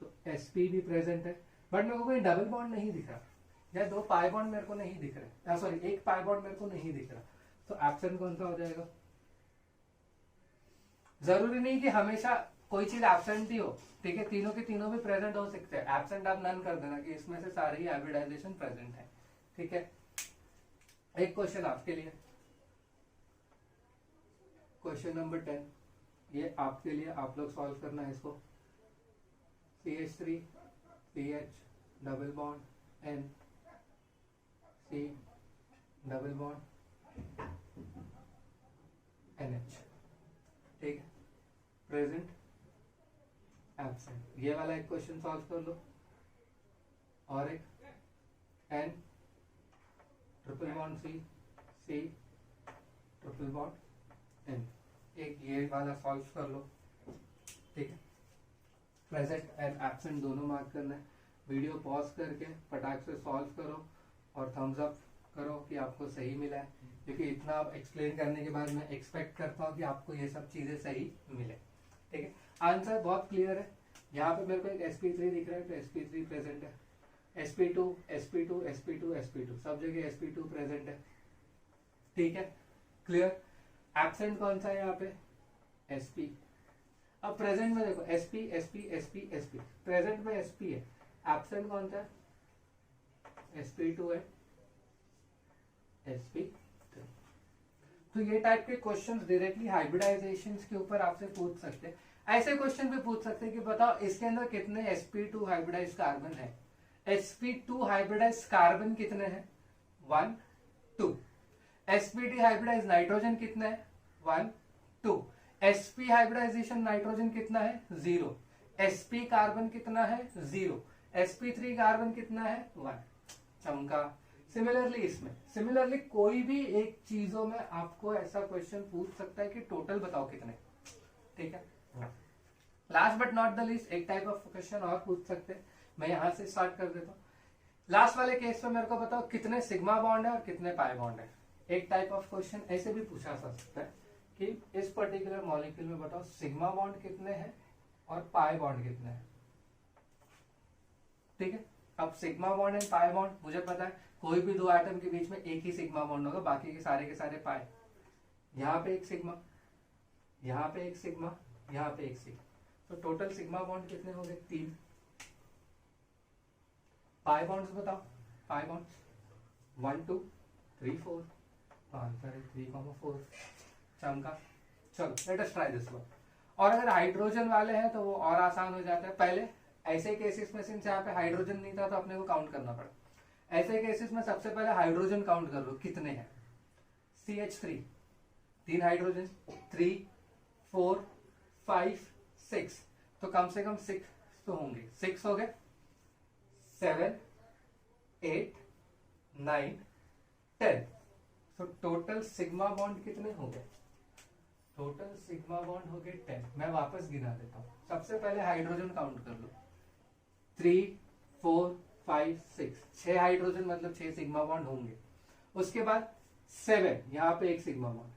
तो sp भी प्रेजेंट है, बट मेरे को कोई डबल बॉन्ड नहीं दिख रहा, या दो पाई बॉन्ड मेरे को नहीं दिख रहा, सॉरी एक पाई बॉन्ड मेरे को नहीं दिख रहा, तो एब्सेंट कौन सा हो जाएगा। जरूरी नहीं कि हमेशा कोई चीज एब्सेंट ही हो, ठीक है, तीनों के तीनों भी प्रेजेंट हो सकते हैं। एब्सेंट आप नन कर देना कि इसमें से सारे ही हाइब्रिडाइजेशन प्रेजेंट है, ठीक है। एक क्वेश्चन आपके लिए, क्वेश्चन नंबर 10, ये आपके लिए, आप लोग सॉल्व करना है इसको। CH3 CH double bond N C double bond NH, ठीक है, प्रेजेंट एब्सेंट। ये वाला एक क्वेश्चन सॉल्व कर लो, और एक N triple bond C triple bond N, एक ये वाला सॉल्व कर लो, ठीक है। प्रेजेंट एंड एब्सेंट दोनों मार्क करना है। वीडियो पॉज करके फटाक से सॉल्व करो और थम्स अप करो कि आपको सही मिला है, क्योंकि इतना एक्सप्लेन करने के बाद मैं एक्सपेक्ट करता हूँ कि आपको ये सब चीजें सही मिले, ठीक है। आंसर बहुत क्लियर है, यहाँ पे मेरे को एक sp3 दिख रहा है तो sp3 प्रेजेंट है, sp2 sp2 sp2 sp2 सब जगह sp2 प्रेजेंट है, ठीक है, क्लियर। एब्सेंट कौन सा है यहाँ पे, sp। अब प्रेजेंट में देखो sp sp sp sp, present में sp है, एब्सेंट कौन सा है, sp2 है, sp3। तो ये टाइप के क्वेश्चंस डायरेक्टली हाइब्रिडाइजेशन के ऊपर आपसे पूछ सकते हैं। ऐसे क्वेश्चन भी पूछ सकते हैं कि बताओ इसके अंदर कितने sp2 हाइब्रिडाइज कार्बन है। sp2 हाइब्रिडाइज कार्बन कितने हैं, 1 2। sp हाइब्रिडाइज नाइट्रोजन कितना है, 1 2। sp हाइब्रिडाइजेशन नाइट्रोजन कितना है, 0। sp कार्बन कितना है, 0। sp3 कार्बन कितना है, 1। चमका। सिमिलरली इसमें, सिमिलरली कोई भी एक चीजों में आपको ऐसा क्वेश्चन पूछ सकता है कि टोटल बताओ कितने, ठीक है। Last but not the least एक टाइप ऑफ क्वेश्चन और पूछ सकते हैं, मैं यहां से स्टार्ट कर देता हूं लास्ट वाले केस में मेरे को बताओ कितने सिग्मा बॉन्ड है और कितने पाई बॉन्ड है। एक टाइप ऑफ क्वेश्चन ऐसे भी पूछा जा सकता है कि इस पर्टिकुलर मॉलिक्यूल में बताओ सिग्मा बॉन्ड कितने हैं और पाई बॉन्ड कितने हैं। ठीक है, अब sigma bond and pi bond मुझे पता है कोई भी दो एटम के बीच में एक ही सिग्मा बॉन्ड होगा, बाकी के सारे पाई। यहाँ पे एक सिग्मा, यहाँ पे एक सिग्मा, यहाँ पे एक सिग्मा, तो टोटल सिग्मा बॉन्ड कितने हो गए? 3। पाई बॉन्ड्स बताओ, पाई बॉन्ड्स 1 2 3 4, आंसर है 3,4। चमका। चलो let us try this one. और अगर हाइड्रोजन वाले हैं तो वो और आसान हो जाता है। पहले ऐसे केसेस में सिंस यहाँ पे हाइड्रोजन नहीं था तो अपने को काउंट करना पड़ा। ऐसे केसेस में सबसे पहले हाइड्रोजन काउंट कर लो कितने हैं। CH3 3 हाइड्रोजन, 3 4 5 6, तो कम से कम 6 तो होंगे। 6 हो गए, 7 8 9 10, तो टोटल सिग्मा बॉन्ड कितने हो गए? टोटल सिग्मा बॉन्ड हो गए 10। मैं वापस गिना देता हूं। सबसे पहले हाइड्रोजन काउंट कर लो, 3 4 5 6, 6 हाइड्रोजन मतलब 6 सिग्मा बॉन्ड होंगे। उसके बाद 7 यहाँ पे एक सिग्मा बॉन्ड,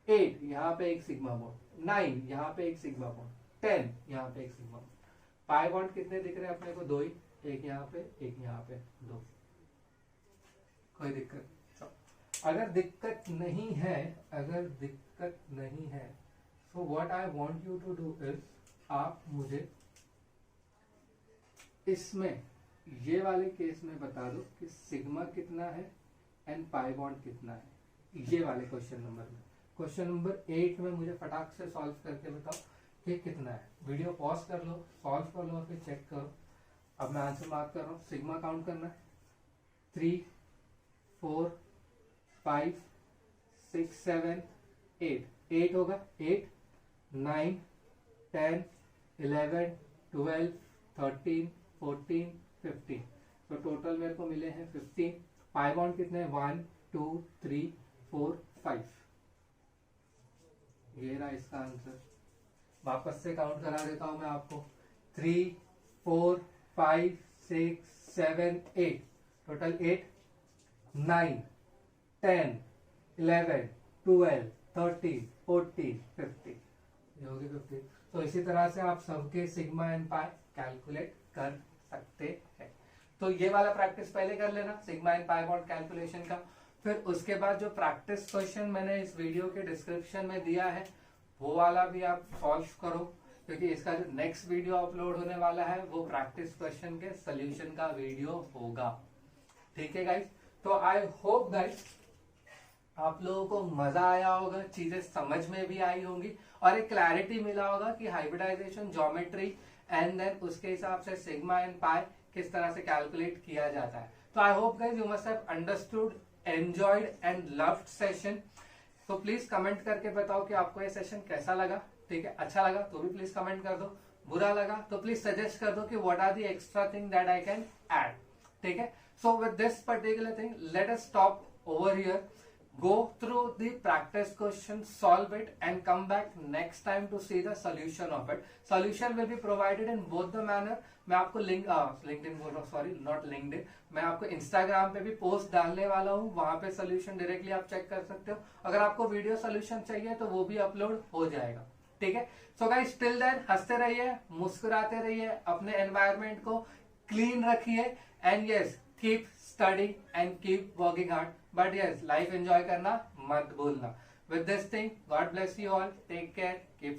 8 यहाँ पे एक सिग्मा बॉन्ड, 9 यहाँ पे एक सिग्मा बॉन्ड, 10 यहाँ पे एक सिग्मा बॉन्ड। पाई बॉन्ड कितने दिख रहे हैं अपने को? 2 ही, एक यहाँ पे एक यहाँ पे, 2। कोई दिक्कत? अगर दिक्कत नहीं है, अगर दिक्कत नहीं है तो what I want you to do is, आप मुझे इसमें ये वाले केस में बता दो कि सिग्मा कितना है एंड पाई बॉन्ड कितना है। ये वाले क्वेश्चन नंबर में, क्वेश्चन नंबर 8 में मुझे फटाक से सॉल्व करके बताओ कि कितना है। वीडियो पॉज कर लो, सॉल्व कर लो और फिर चेक करो। अब मैं आंसर मार्क कर रहा हूँ। सिग्मा काउंट करना है, 3 4 5 6 7 8, 8 होगा, 8 9 10 11 12 13 14 15, तो टोटल मेरे को मिले हैं 15। पाई बॉन्ड कितने हैं? 1 2 3 4 5। ये रहा इसका आंसर। वापस से काउंट करा देता हूं मैं आपको, 3 4 5 6 7 8, टोटल 8 9 10 11 12 13 14 15, ये हो गए 15। तो इसी तरह से आप सबके सिग्मा एंड पाई कैलकुलेट कर सकते हैं। तो ये वाला प्रैक्टिस पहले कर लेना, sigma and pi bond calculation का। फिर उसके बाद जो प्रैक्टिस क्वेश्चन मैंने इस वीडियो के डिस्क्रिप्शन में दिया है वो वाला भी आप सॉल्व करो, क्योंकि इसका जो नेक्स्ट वीडियो अपलोड होने वाला है वो प्रैक्टिस क्वेश्चन के सोल्यूशन का वीडियो होगा। ठीक है गाइस, तो आई होप गाइस आप लोगों को मजा आया होगा, चीजें समझ में भी आई होंगी और एक क्लैरिटी मिला होगा कि हाइब्रिडाइजेशन ज्योमेट्री एंड देन उसके हिसाब से सिग्मा एंड पाई किस तरह से कैलकुलेट किया जाता है। तो I hope guys you must have understood, enjoyed and loved session. तो प्लीज कमेंट करके बताओ कि आपको ये सेशन कैसा लगा। ठीक है, अच्छा लगा तो भी प्लीज कमेंट कर दो, बुरा लगा तो प्लीज सजेस्ट कर दो कि what are the extra thing that I can add. ठीक है, so with this particular thing let us stop over here, go through the practice question, solve it and come back next time to see the solution of it. Solution will be provided in both the manner. मैं आपको LinkedIn बोल रहा हूँ, sorry not LinkedIn, मैं आपको Instagram पे भी post डालने वाला हूँ, वहां पे सोल्यूशन डायरेक्टली आप चेक कर सकते हो। अगर आपको वीडियो सोल्यूशन चाहिए तो वो भी अपलोड हो जाएगा। ठीक है, सो गाइस टिल देन हंसते रहिए, मुस्कुराते रहिए, अपने एनवायरमेंट को क्लीन रखिए and yes keep study and keep working hard, but yes life enjoy करना मत भूलना। With this thing God bless you all, take care.